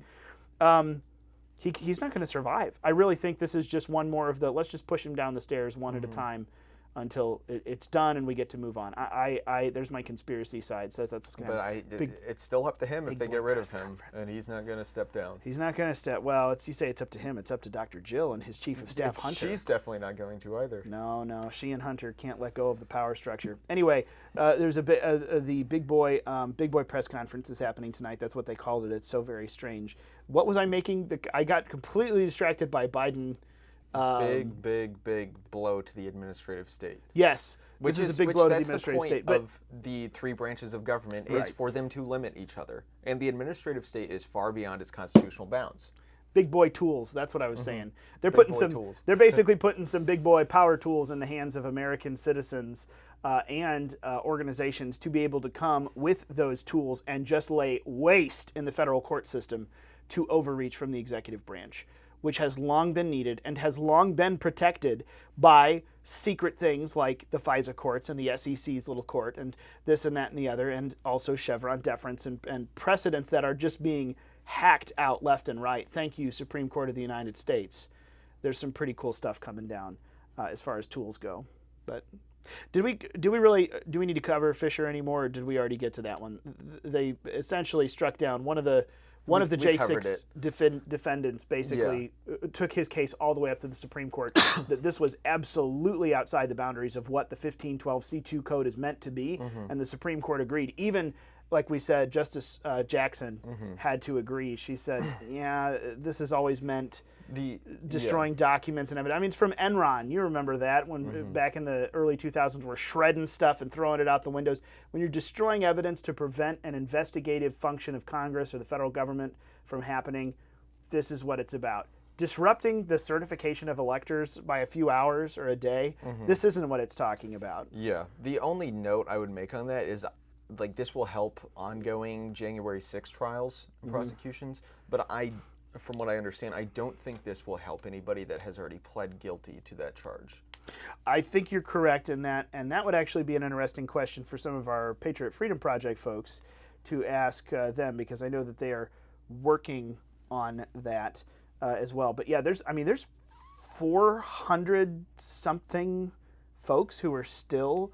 He's not going to survive. I really think this is just one more of the, let's just push him down the stairs one at a time until it's done and we get to move on. There's my conspiracy side, says that's what's going to happen. But it's still up to him if they get rid of him, and he's not going to step down. He's not going to step. Well, you say it's up to him. It's up to Dr. Jill and his chief of staff, Hunter. She's definitely not going to either. No, she and Hunter can't let go of the power structure. Anyway, there's the big boy press conference is happening tonight. That's what they called it. It's so very strange. What was I making? I got completely distracted by Biden. Big blow to the administrative state. Yes, which is a big blow to the administrative state. But of the three branches of government is for them to limit each other, and the administrative state is far beyond its constitutional bounds. Big boy tools. That's what I was saying. They're They're basically putting some big boy power tools in the hands of American citizens and organizations to be able to come with those tools and just lay waste in the federal court system to overreach from the executive branch, which has long been needed and has long been protected by secret things like the FISA courts and the SEC's little court and this and that and the other, and also Chevron deference and precedents that are just being hacked out left and right. Thank you, Supreme Court of the United States. There's some pretty cool stuff coming down as far as tools go. But do we need to cover Fisher anymore, or did we already get to that one? They essentially struck down one of the J6 defendants basically took his case all the way up to the Supreme Court, that this was absolutely outside the boundaries of what the 1512 C2 code is meant to be, and the Supreme Court agreed. Even, like we said, Justice Jackson had to agree. She said, yeah, this has always meant destroying documents and everything. I mean, it's from Enron. You remember that when back in the early 2000s, we're shredding stuff and throwing it out the windows. When you're destroying evidence to prevent an investigative function of Congress or the federal government from happening, this is what it's about. Disrupting the certification of electors by a few hours or a day, this isn't what it's talking about. Yeah. The only note I would make on that is, like, this will help ongoing January 6 trials and prosecutions, but from what I understand, I don't think this will help anybody that has already pled guilty to that charge. I think you're correct in that, and that would actually be an interesting question for some of our Patriot Freedom Project folks to ask them, because I know that they are working on that as well. But yeah, there's 400 something folks who are still,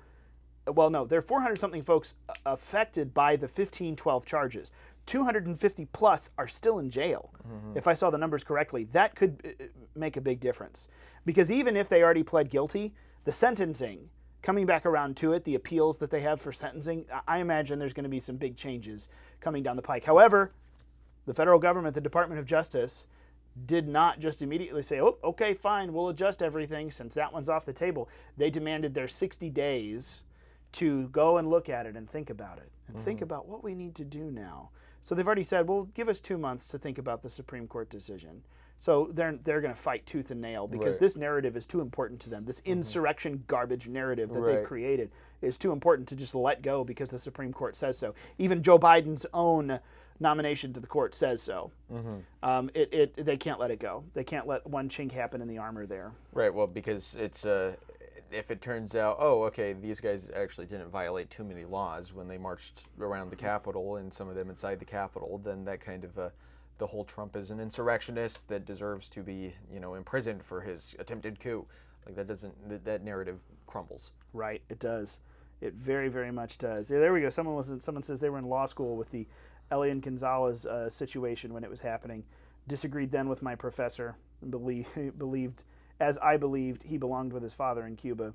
well, no, there are 400 something folks affected by the 1512 charges. 250 plus are still in jail. If I saw the numbers correctly, that could make a big difference. Because even if they already pled guilty, the sentencing, coming back around to it, the appeals that they have for sentencing, I imagine there's going to be some big changes coming down the pike. However, the federal government, the Department of Justice, did not just immediately say, oh, okay, fine, we'll adjust everything since that one's off the table. They demanded their 60 days to go and look at it and think about it and think about what we need to do now. So they've already said, well, give us 2 months to think about the Supreme Court decision. So they're going to fight tooth and nail because this narrative is too important to them. This insurrection garbage narrative that they've created is too important to just let go because the Supreme Court says so. Even Joe Biden's own nomination to the court says so. They can't let it go. They can't let one chink happen in the armor there. Right. Well, because it's if it turns out, oh, okay, these guys actually didn't violate too many laws when they marched around the Capitol and some of them inside the Capitol, then that kind of the whole Trump is an insurrectionist that deserves to be, imprisoned for his attempted coup. Like that narrative crumbles. Right. It does. It very, very much does. Yeah, there we go. Someone says they were in law school with the Elian Gonzalez situation when it was happening. Disagreed then with my professor and believed, as I believed, he belonged with his father in Cuba,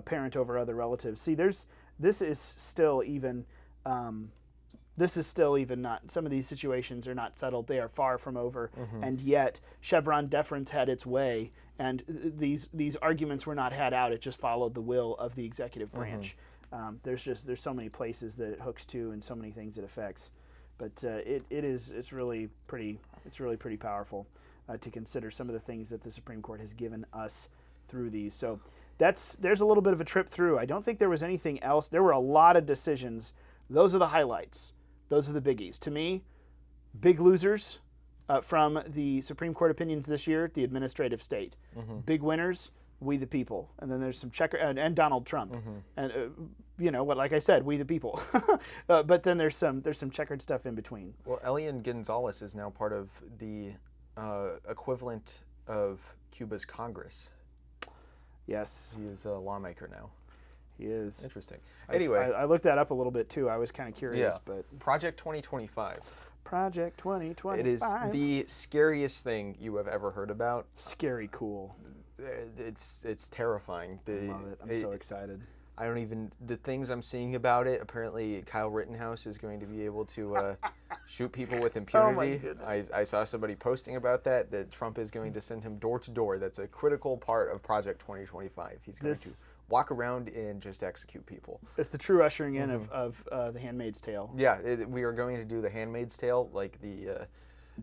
parent over other relatives. See, this is still even not, some of these situations are not settled. They are far from over. And yet Chevron deference had its way, and these arguments were not had out. It just followed the will of the executive branch. There's so many places that it hooks to and so many things it affects. But it's really pretty powerful to consider some of the things that the Supreme Court has given us through these. So there's a little bit of a trip through. I don't think there was anything else. There were a lot of decisions. Those are the highlights. Those are the biggies. To me, big losers from the Supreme Court opinions this year, the administrative state. Big winners, we the people. And then there's some and Donald Trump. And like I said, we the people. But then there's some checkered stuff in between. Well, Elian Gonzalez is now part of the equivalent of Cuba's Congress. Yes. He is a lawmaker now. He is. Interesting. Anyway. I looked that up a little bit too. I was kind of curious. Yeah. But Project 2025. Project 2025. It is the scariest thing you have ever heard about. Scary cool. It's terrifying. I love it. I'm so excited. The things I'm seeing about it, apparently Kyle Rittenhouse is going to be able to shoot people with impunity. Oh my goodness. I saw somebody posting about that Trump is going to send him door to door. That's a critical part of Project 2025. He's going to walk around and just execute people. It's the true ushering in of The Handmaid's Tale. Yeah, we are going to do The Handmaid's Tale. Like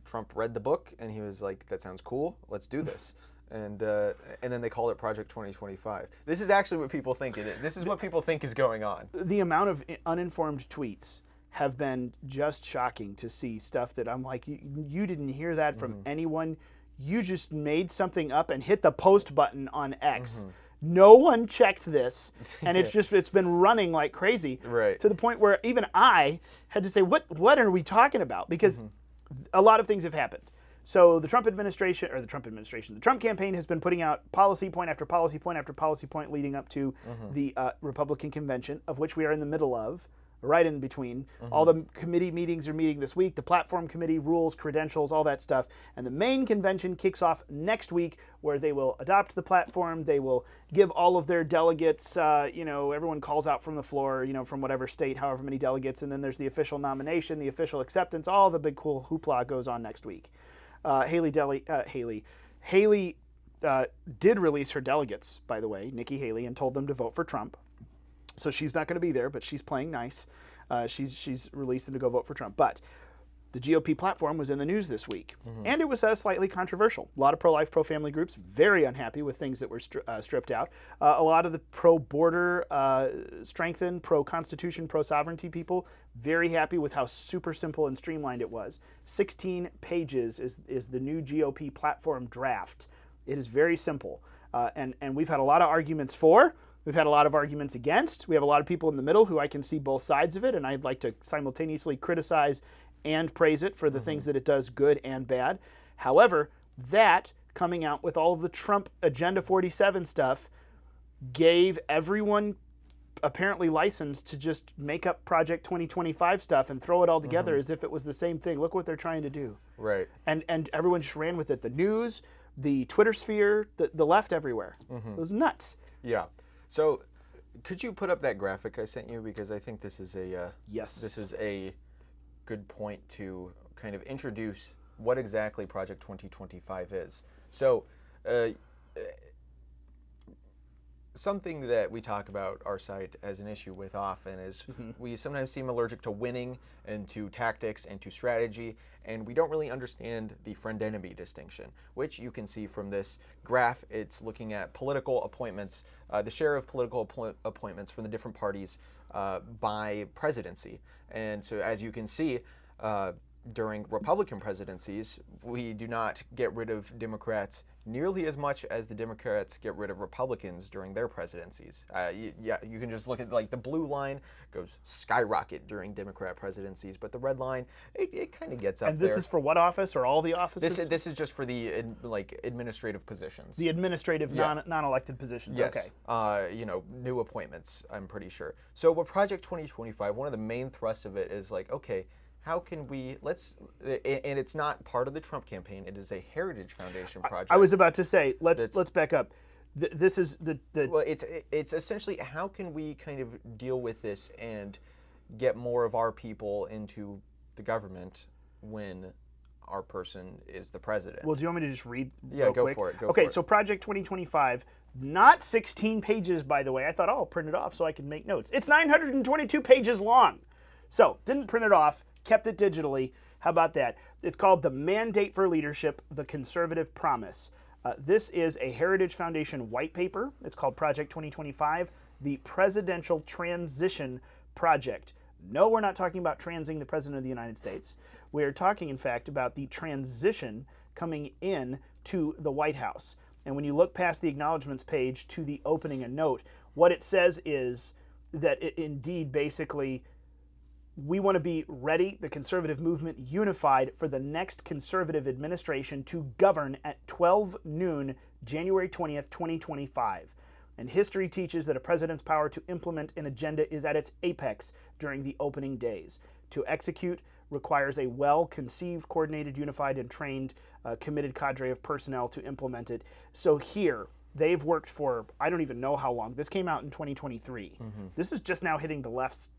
Trump read the book and he was like, that sounds cool, let's do this. And then they called it Project 2025. This is actually what people think it is. This is what people think is going on. The amount of uninformed tweets have been just shocking to see stuff that I'm like, you didn't hear that from anyone. You just made something up and hit the post button on X. No one checked this, and it's been running like crazy. Right. To the point where even I had to say, what are we talking about? Because a lot of things have happened. So the Trump campaign has been putting out policy point after policy point after policy point leading up to the Republican convention, of which we are in the middle of, right in between. All the committee meetings are meeting this week, the platform committee, rules, credentials, all that stuff. And the main convention kicks off next week, where they will adopt the platform. They will give all of their delegates, everyone calls out from the floor, from whatever state, however many delegates. And then there's the official nomination, the official acceptance, all the big cool hoopla goes on next week. Haley did release her delegates, by the way, Nikki Haley, and told them to vote for Trump. So she's not going to be there, but she's playing nice. She's released them to go vote for Trump. But the GOP platform was in the news this week, and it was slightly controversial. A lot of pro-life, pro-family groups very unhappy with things that were stripped out. A lot of the pro-border, strengthened, pro-constitution, pro-sovereignty people very happy with how super simple and streamlined it was. 16 pages is the new GOP platform draft. It is very simple, and we've had a lot of arguments for. We've had a lot of arguments against. We have a lot of people in the middle who I can see both sides of it, and I'd like to simultaneously criticize and praise it for the things that it does, good and bad. However, that coming out with all of the Trump Agenda 47 stuff gave everyone apparently license to just make up Project 2025 stuff and throw it all together as if it was the same thing. Look what they're trying to do. Right. And everyone just ran with it. The news, the Twitter sphere, the left, everywhere. It was nuts. Yeah. So could you put up that graphic I sent you? Because I think this is a this is a good point to kind of introduce what exactly Project 2025 is. So something that we talk about our site as an issue with often is we sometimes seem allergic to winning and to tactics and to strategy, and we don't really understand the friend-enemy distinction, which you can see from this graph. It's looking at political appointments, the share of political appointments from the different parties by presidency. And so as you can see, during Republican presidencies, we do not get rid of Democrats nearly as much as the Democrats get rid of Republicans during their presidencies. You can just look at the blue line goes skyrocket during Democrat presidencies, but the red line, it kind of gets up there. And this is for what office, or all the offices? This is just for the administrative positions. The administrative non-elected positions. Yes. Okay. New appointments, I'm pretty sure. So what Project 2025, one of the main thrusts of it is okay, how can we and it's not part of the Trump campaign. It is a Heritage Foundation project. I was about to say, let's back up. This is the well, it's essentially how can we kind of deal with this and get more of our people into the government when our person is the president. Well, do you want me to just read real quick? For it. Okay, so Project 2025, not 16 pages, by the way. I thought, I'll print it off so I can make notes. It's 922 pages long. So, didn't print it off, kept it digitally. How about that? It's called The Mandate for Leadership, The Conservative Promise. This is a Heritage Foundation white paper. It's called Project 2025, the Presidential Transition Project. No, we're not talking about transing the President of the United States. We are talking, in fact, about the transition coming in to the White House. And when you look past the acknowledgments page to the opening and note, what it says is that indeed, basically, we want to be ready, the conservative movement unified for the next conservative administration to govern at 12 noon, January 20th, 2025. And history teaches that a president's power to implement an agenda is at its apex during the opening days. To execute requires a well-conceived, coordinated, unified, and trained, committed cadre of personnel to implement it. So here, they've worked for, I don't even know how long. This came out in 2023. This is just now hitting the left's,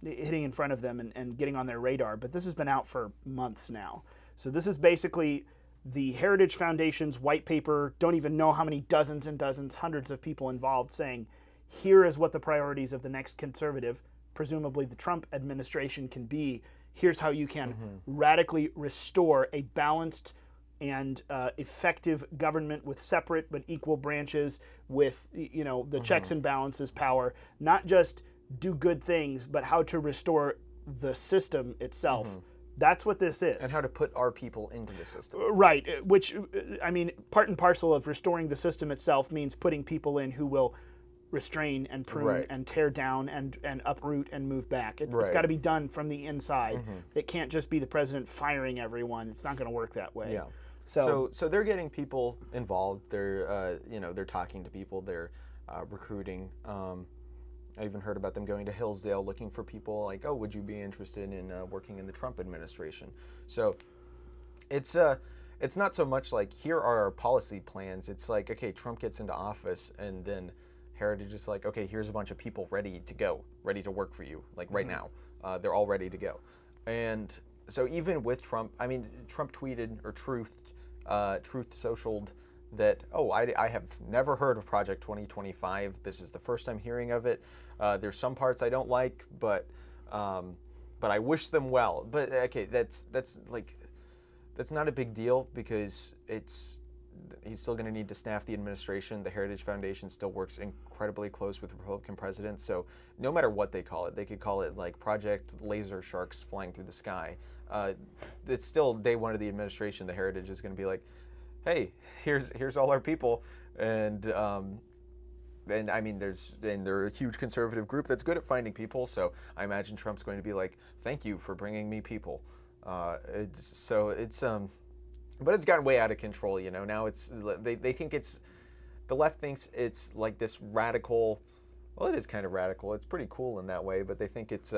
hitting in front of them and getting on their radar. But this has been out for months now. So this is basically the Heritage Foundation's white paper. Don't even know how many dozens and dozens, hundreds of people involved saying, here is what the priorities of the next conservative, presumably the Trump administration, can be. Here's how you can radically restore a balanced and effective government with separate but equal branches, with the checks and balances power, not just do good things, but how to restore the system itself. That's what this is. And how to put our people into the system. Right, which, I mean, part and parcel of restoring the system itself means putting people in who will restrain and prune and tear down and uproot and move back. It's got to be done from the inside. It can't just be the president firing everyone. It's not going to work that way. Yeah. So they're getting people involved. They're they're talking to people. They're recruiting. I even heard about them going to Hillsdale looking for people like, oh, would you be interested in working in the Trump administration? So it's not so much like, here are our policy plans. It's like, okay, Trump gets into office, and then Heritage is like, okay, here's a bunch of people ready to go, ready to work for you, like right now. They're all ready to go. And so even with Trump, I mean, Trump tweeted or Truth socialed that, oh, I have never heard of Project 2025. This is the first time hearing of it. There's some parts I don't like, but I wish them well. But okay, that's not a big deal, because he's still going to need to staff the administration. The Heritage Foundation still works incredibly close with Republican presidents. So no matter what they call it, they could call it like Project Laser Sharks Flying Through the Sky. It's still day one of the administration. The Heritage is going to be like, hey, here's all our people, and I mean, they're a huge conservative group that's good at finding people. So I imagine Trump's going to be like, thank you for bringing me people. But it's gotten way out of control. Now they think the left thinks it's like this radical. Well, it is kind of radical. It's pretty cool in that way, but they think it's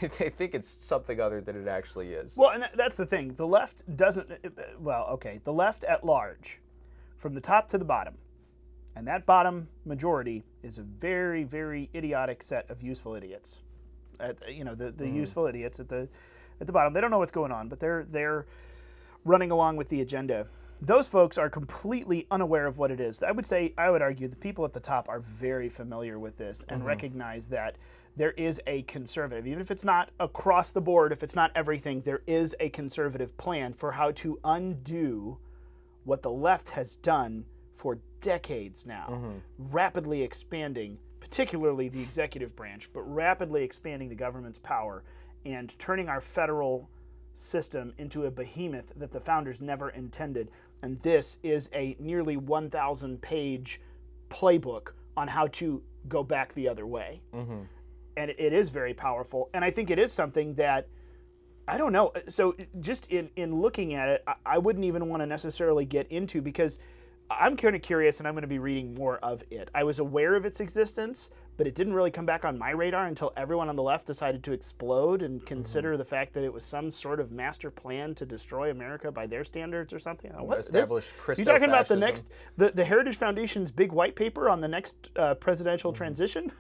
they think it's something other than it actually is. Well, and that's the thing. The left doesn't. Well, okay, the left at large, from the top to the bottom, and that bottom majority is a very, very idiotic set of useful idiots. The useful idiots at the bottom. They don't know what's going on, but they're running along with the agenda. Those folks are completely unaware of what it is. I would argue the people at the top are very familiar with this and recognize that there is a conservative, even if it's not across the board, if it's not everything, there is a conservative plan for how to undo what the left has done for decades now, rapidly expanding, particularly the executive branch, but rapidly expanding the government's power and turning our federal system into a behemoth that the founders never intended. And this is a nearly 1,000-page playbook on how to go back the other way. And it is very powerful. And I think it is something that, I don't know. So just in looking at it, I wouldn't even want to necessarily get into, because I'm kind of curious, and I'm going to be reading more of it. I was aware of its existence, but it didn't really come back on my radar until everyone on the left decided to explode and consider the fact that it was some sort of master plan to destroy America by their standards or something. What, establish you're talking about the next, the Heritage Foundation's big white paper on the next presidential transition?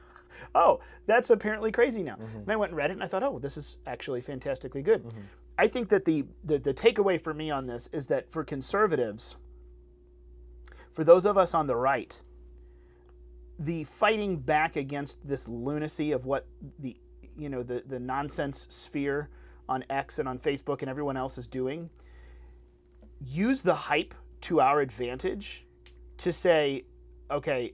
Oh, that's apparently crazy now. And I went and read it, and I thought, oh, this is actually fantastically good. I think that the takeaway for me on this is that for conservatives, for those of us on the right, the fighting back against this lunacy of what the nonsense sphere on X and on Facebook and everyone else is doing, use the hype to our advantage to say, okay,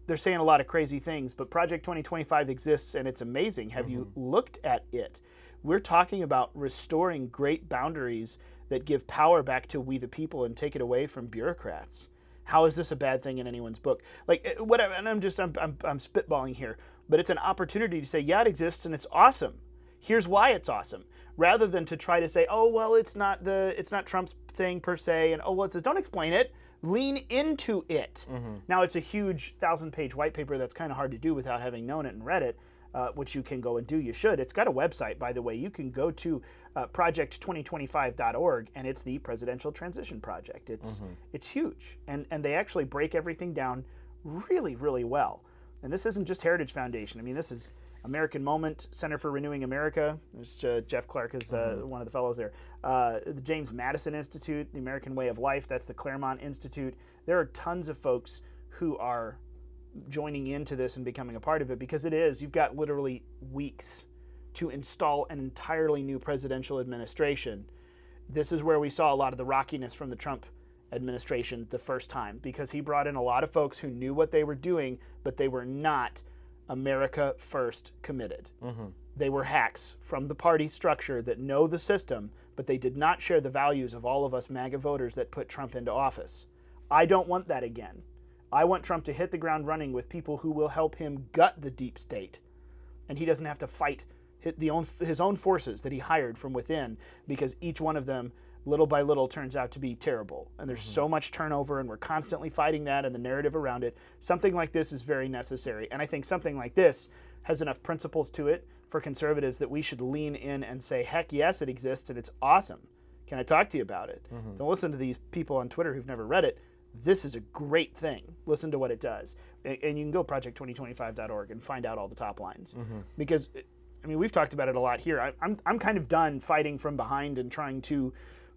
they're saying a lot of crazy things, but Project 2025 exists and it's amazing. Have you looked at it? We're talking about restoring great boundaries that give power back to we the people and take it away from bureaucrats. How is this a bad thing in anyone's book? Like whatever, and I'm spitballing here, but it's an opportunity to say, yeah, it exists and it's awesome. Here's why it's awesome, rather than to try to say, oh well, it's not Trump's thing per se, and oh well, don't explain it. Lean into it. Now it's a huge 1,000-page white paper that's kind of hard to do without having known it and read it, which you can go and do. You should. It's got a website, by the way. You can go to project2025.org, and it's the Presidential Transition Project. It's huge, and they actually break everything down really, really well. And this isn't just Heritage Foundation. I mean, this is American Moment, Center for Renewing America. There's Jeff Clark is one of the fellows there. The James Madison Institute, the American Way of Life, that's the Claremont Institute. There are tons of folks who are joining into this and becoming a part of it, because you've got literally weeks to install an entirely new presidential administration. This is where we saw a lot of the rockiness from the Trump administration the first time, because he brought in a lot of folks who knew what they were doing, but they were not America First committed. They were hacks from the party structure that know the system, but they did not share the values of all of us MAGA voters that put Trump into office. I don't want that again. I want Trump to hit the ground running with people who will help him gut the deep state, and he doesn't have to fight his own forces that he hired from within, because each one of them, little by little, turns out to be terrible. And there's so much turnover, and we're constantly fighting that and the narrative around it. Something like this is very necessary. And I think something like this has enough principles to it for conservatives that we should lean in and say, heck yes, it exists and it's awesome. Can I talk to you about it? Don't listen to these people on Twitter who've never read it. This is a great thing. Listen to what it does. And you can go project2025.org and find out all the top lines. Because, I mean, we've talked about it a lot here. I'm kind of done fighting from behind and trying to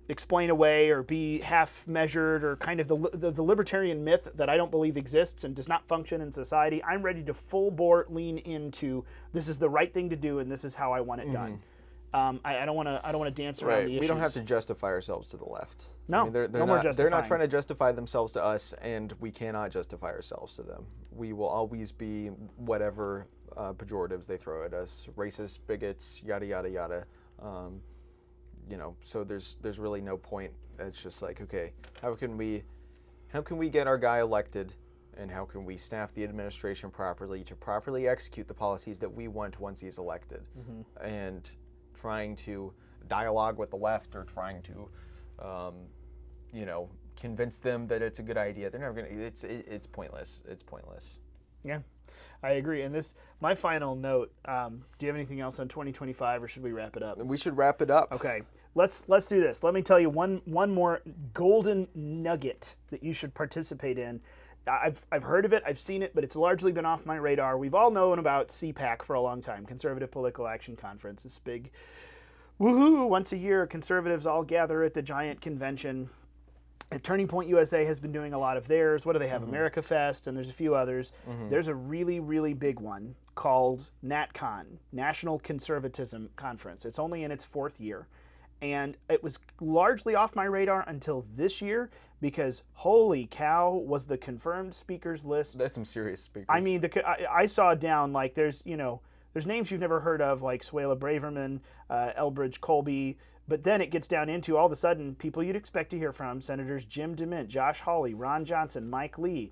explain away or be half measured, or kind of the libertarian myth that I don't believe exists and does not function in society. I'm ready to full bore lean into, this is the right thing to do and this is how I want it done. I don't want to dance around the issues. We don't have to justify ourselves to the left. No, I mean, no more justifying. They're not trying to justify themselves to us, and we cannot justify ourselves to them. We will always be whatever pejoratives they throw at us, racist, bigots, yada yada yada. So there's really no point. It's just like, okay, how can we get our guy elected, and how can we staff the administration properly to properly execute the policies that we want once he's elected? And trying to dialogue with the left, or trying to convince them that it's a good idea, they're never gonna. It's pointless. It's pointless. Yeah, I agree. And my final note. Do you have anything else on 2025, or should we wrap it up? We should wrap it up. Okay, let's do this. Let me tell you one more golden nugget that you should participate in. I've heard of it, I've seen it, but it's largely been off my radar. We've all known about CPAC for a long time, Conservative Political Action Conference. This big, woohoo! Once a year, conservatives all gather at the giant convention. And Turning Point USA has been doing a lot of theirs. What do they have? America Fest, and there's a few others. There's a really, really big one called NatCon, National Conservatism Conference. It's only in its 4th year. And it was largely off my radar until this year, because holy cow, was the confirmed speakers list. That's some serious speakers. I mean, I saw down, like, there's names you've never heard of, like Suella Braverman, Elbridge Colby, but then it gets down into, all of a sudden, people you'd expect to hear from: Senators Jim DeMint, Josh Hawley, Ron Johnson, Mike Lee,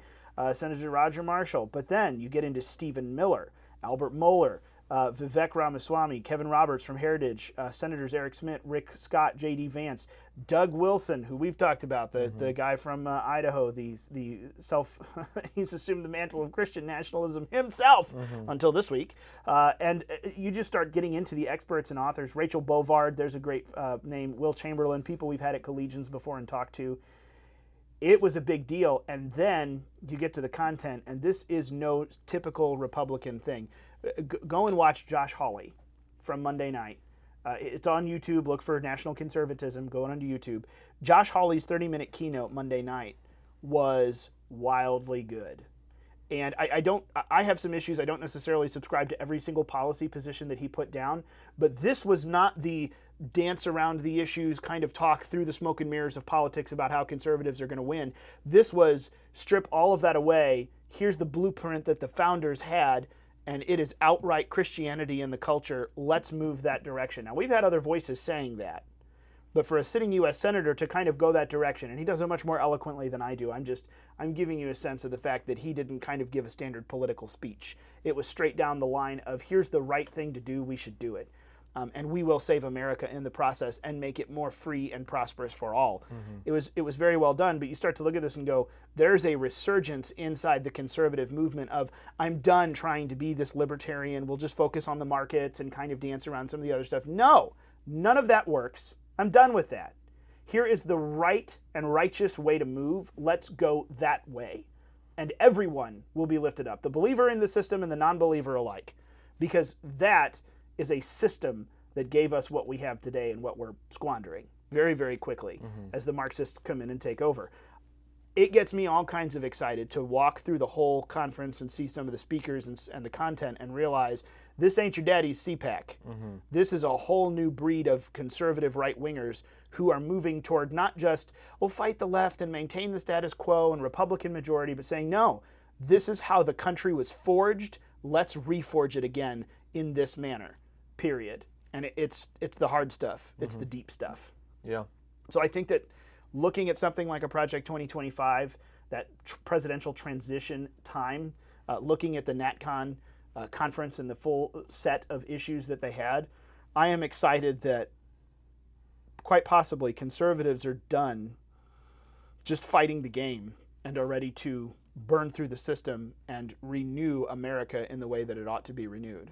Senator Roger Marshall. But then you get into Stephen Miller, Albert Mohler, Vivek Ramaswamy, Kevin Roberts from Heritage, Senators Eric Schmidt, Rick Scott, J.D. Vance, Doug Wilson, who we've talked about, the guy from Idaho, he's assumed the mantle of Christian nationalism himself until this week. And you just start getting into the experts and authors. Rachel Bovard, there's a great name, Will Chamberlain, people we've had at collegians before and talked to. It was a big deal, and then you get to the content, and this is no typical Republican thing. Go and watch Josh Hawley from Monday night. It's on YouTube. Look for National Conservatism. Go onto YouTube. Josh Hawley's 30-minute keynote Monday night was wildly good. And I have some issues. I don't necessarily subscribe to every single policy position that he put down, but this was not the dance around the issues, kind of talk through the smoke and mirrors of politics about how conservatives are going to win. This was strip all of that away. Here's the blueprint that the founders had, and it is outright Christianity in the culture. Let's move that direction. Now, we've had other voices saying that, but for a sitting U.S. senator to kind of go that direction, and he does it much more eloquently than I do. I'm giving you a sense of the fact that he didn't kind of give a standard political speech. It was straight down the line of, here's the right thing to do, we should do it. And we will save America in the process and make it more free and prosperous for all. It was very well done, but you start to look at this and go, there's a resurgence inside the conservative movement of, I'm done trying to be this libertarian, we'll just focus on the markets and kind of dance around some of the other stuff. No, none of that works. I'm done with that. Here is the right and righteous way to move. Let's go that way. And everyone will be lifted up, the believer in the system and the non-believer alike, because that is a system that gave us what we have today and what we're squandering very, very quickly as the Marxists come in and take over. It gets me all kinds of excited to walk through the whole conference and see some of the speakers and the content and realize this ain't your daddy's CPAC. This is a whole new breed of conservative right-wingers who are moving toward not just, fight the left and maintain the status quo and Republican majority, but saying, no, this is how the country was forged. Let's reforge it again in this manner, period. And it's the hard stuff. It's the deep stuff. Yeah. So I think that looking at something like a Project 2025, that presidential transition time, looking at the NatCon conference and the full set of issues that they had, I am excited that quite possibly conservatives are done just fighting the game and are ready to burn through the system and renew America in the way that it ought to be renewed.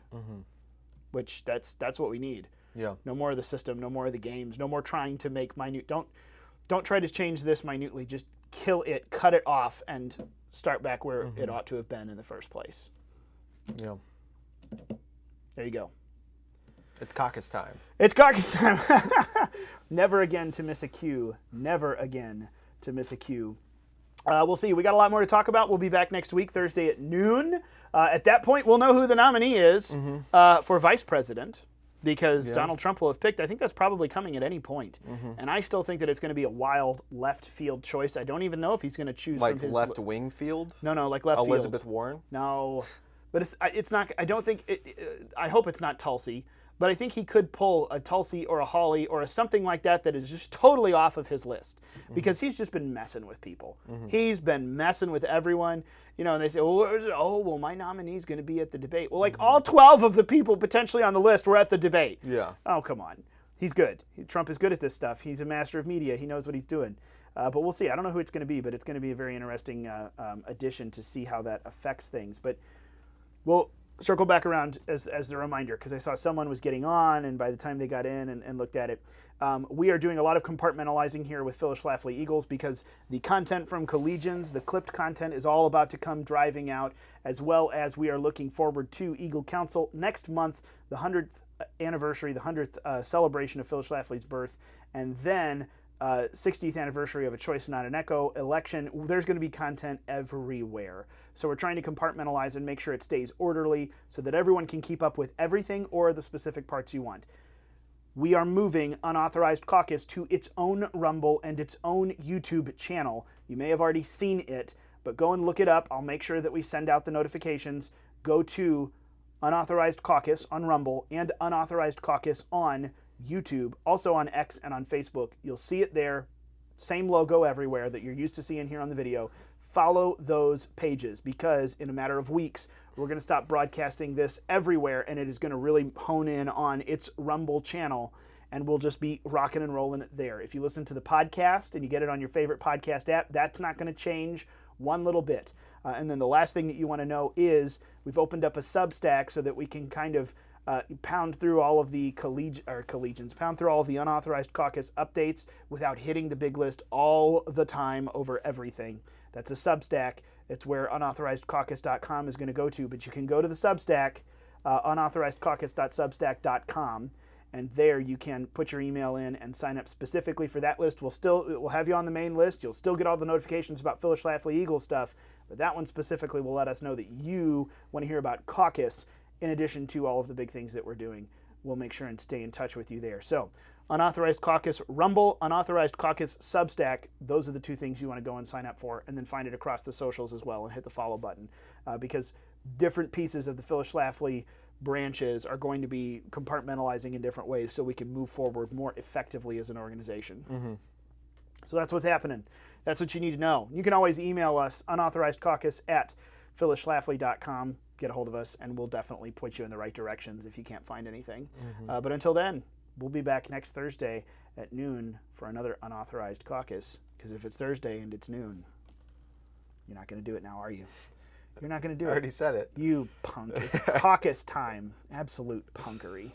Which that's what we need. Yeah. No more of the system, no more of the games, no more trying to make minute. Don't try to change this minutely. Just kill it, cut it off, and start back where it ought to have been in the first place. Yeah. There you go. It's caucus time. It's caucus time. Never again to miss a cue. Never again to miss a cue. We'll see. We got a lot more to talk about. We'll be back next week, Thursday at noon. At that point, we'll know who the nominee is for vice president, because Donald Trump will have picked. I think that's probably coming at any point. And I still think that it's going to be a wild left field choice. I don't even know if he's going to choose like from his left wing field. No, like left Elizabeth field. Warren. No, but it's not. I don't think. I hope it's not Tulsi. But I think he could pull a Tulsi or a Hawley or something like that is just totally off of his list, because he's just been messing with people. He's been messing with everyone. You know, and they say, well, my nominee's going to be at the debate. Well, like all 12 of the people potentially on the list were at the debate. Yeah. Oh, come on. He's good. Trump is good at this stuff. He's a master of media. He knows what he's doing. But we'll see. I don't know who it's going to be, but it's going to be a very interesting addition to see how that affects things. But we'll circle back around as a reminder, because I saw someone was getting on, and by the time they got in and looked at it, we are doing a lot of compartmentalizing here with Phyllis Schlafly Eagles, because the content from collegians, the clipped content, is all about to come driving out, as well as we are looking forward to Eagle Council next month, the 100th anniversary, the 100th celebration of Phyllis Schlafly's birth, and then 60th anniversary of A Choice Not an Echo election. There's going to be content everywhere. So we're trying to compartmentalize and make sure it stays orderly so that everyone can keep up with everything or the specific parts you want. We are moving Unauthorized Caucus to its own Rumble and its own YouTube channel. You may have already seen it, but go and look it up. I'll make sure that we send out the notifications. Go to Unauthorized Caucus on Rumble and Unauthorized Caucus on YouTube, also on X and on Facebook. You'll see it there. Same logo everywhere that you're used to seeing here on the video. follow those pages, because in a matter of weeks, we're going to stop broadcasting this everywhere, and it is going to really hone in on its Rumble channel, and we'll just be rocking and rolling it there. If you listen to the podcast and you get it on your favorite podcast app, that's not going to change one little bit. And then the last thing that you want to know is we've opened up a Substack so that we can kind of pound through all of the pound through all of the Unauthorized Caucus updates without hitting the big list all the time over everything. That's a Substack. It's where unauthorizedcaucus.com is going to go to, but you can go to the Substack, unauthorizedcaucus.substack.com, and there you can put your email in and sign up specifically for that list. We'll have you on the main list. You'll still get all the notifications about Phyllis Schlafly Eagle stuff, but that one specifically will let us know that you want to hear about Caucus in addition to all of the big things that we're doing. We'll make sure and stay in touch with you there. So, Unauthorized Caucus Rumble, Unauthorized Caucus Substack, those are the two things you want to go and sign up for, and then find it across the socials as well and hit the follow button, because different pieces of the Phyllis Schlafly branches are going to be compartmentalizing in different ways so we can move forward more effectively as an organization. Mm-hmm. So that's what's happening. That's what you need to know. You can always email us, unauthorizedcaucus@phyllisschlafly.com. Get a hold of us, and we'll definitely point you in the right directions if you can't find anything. Mm-hmm. But until then, we'll be back next Thursday at noon for another Unauthorized Caucus, because if it's Thursday and it's noon, you're not going to do it now, are you? You're not going to do it. I already said it. You punk. It's caucus time. Absolute punkery.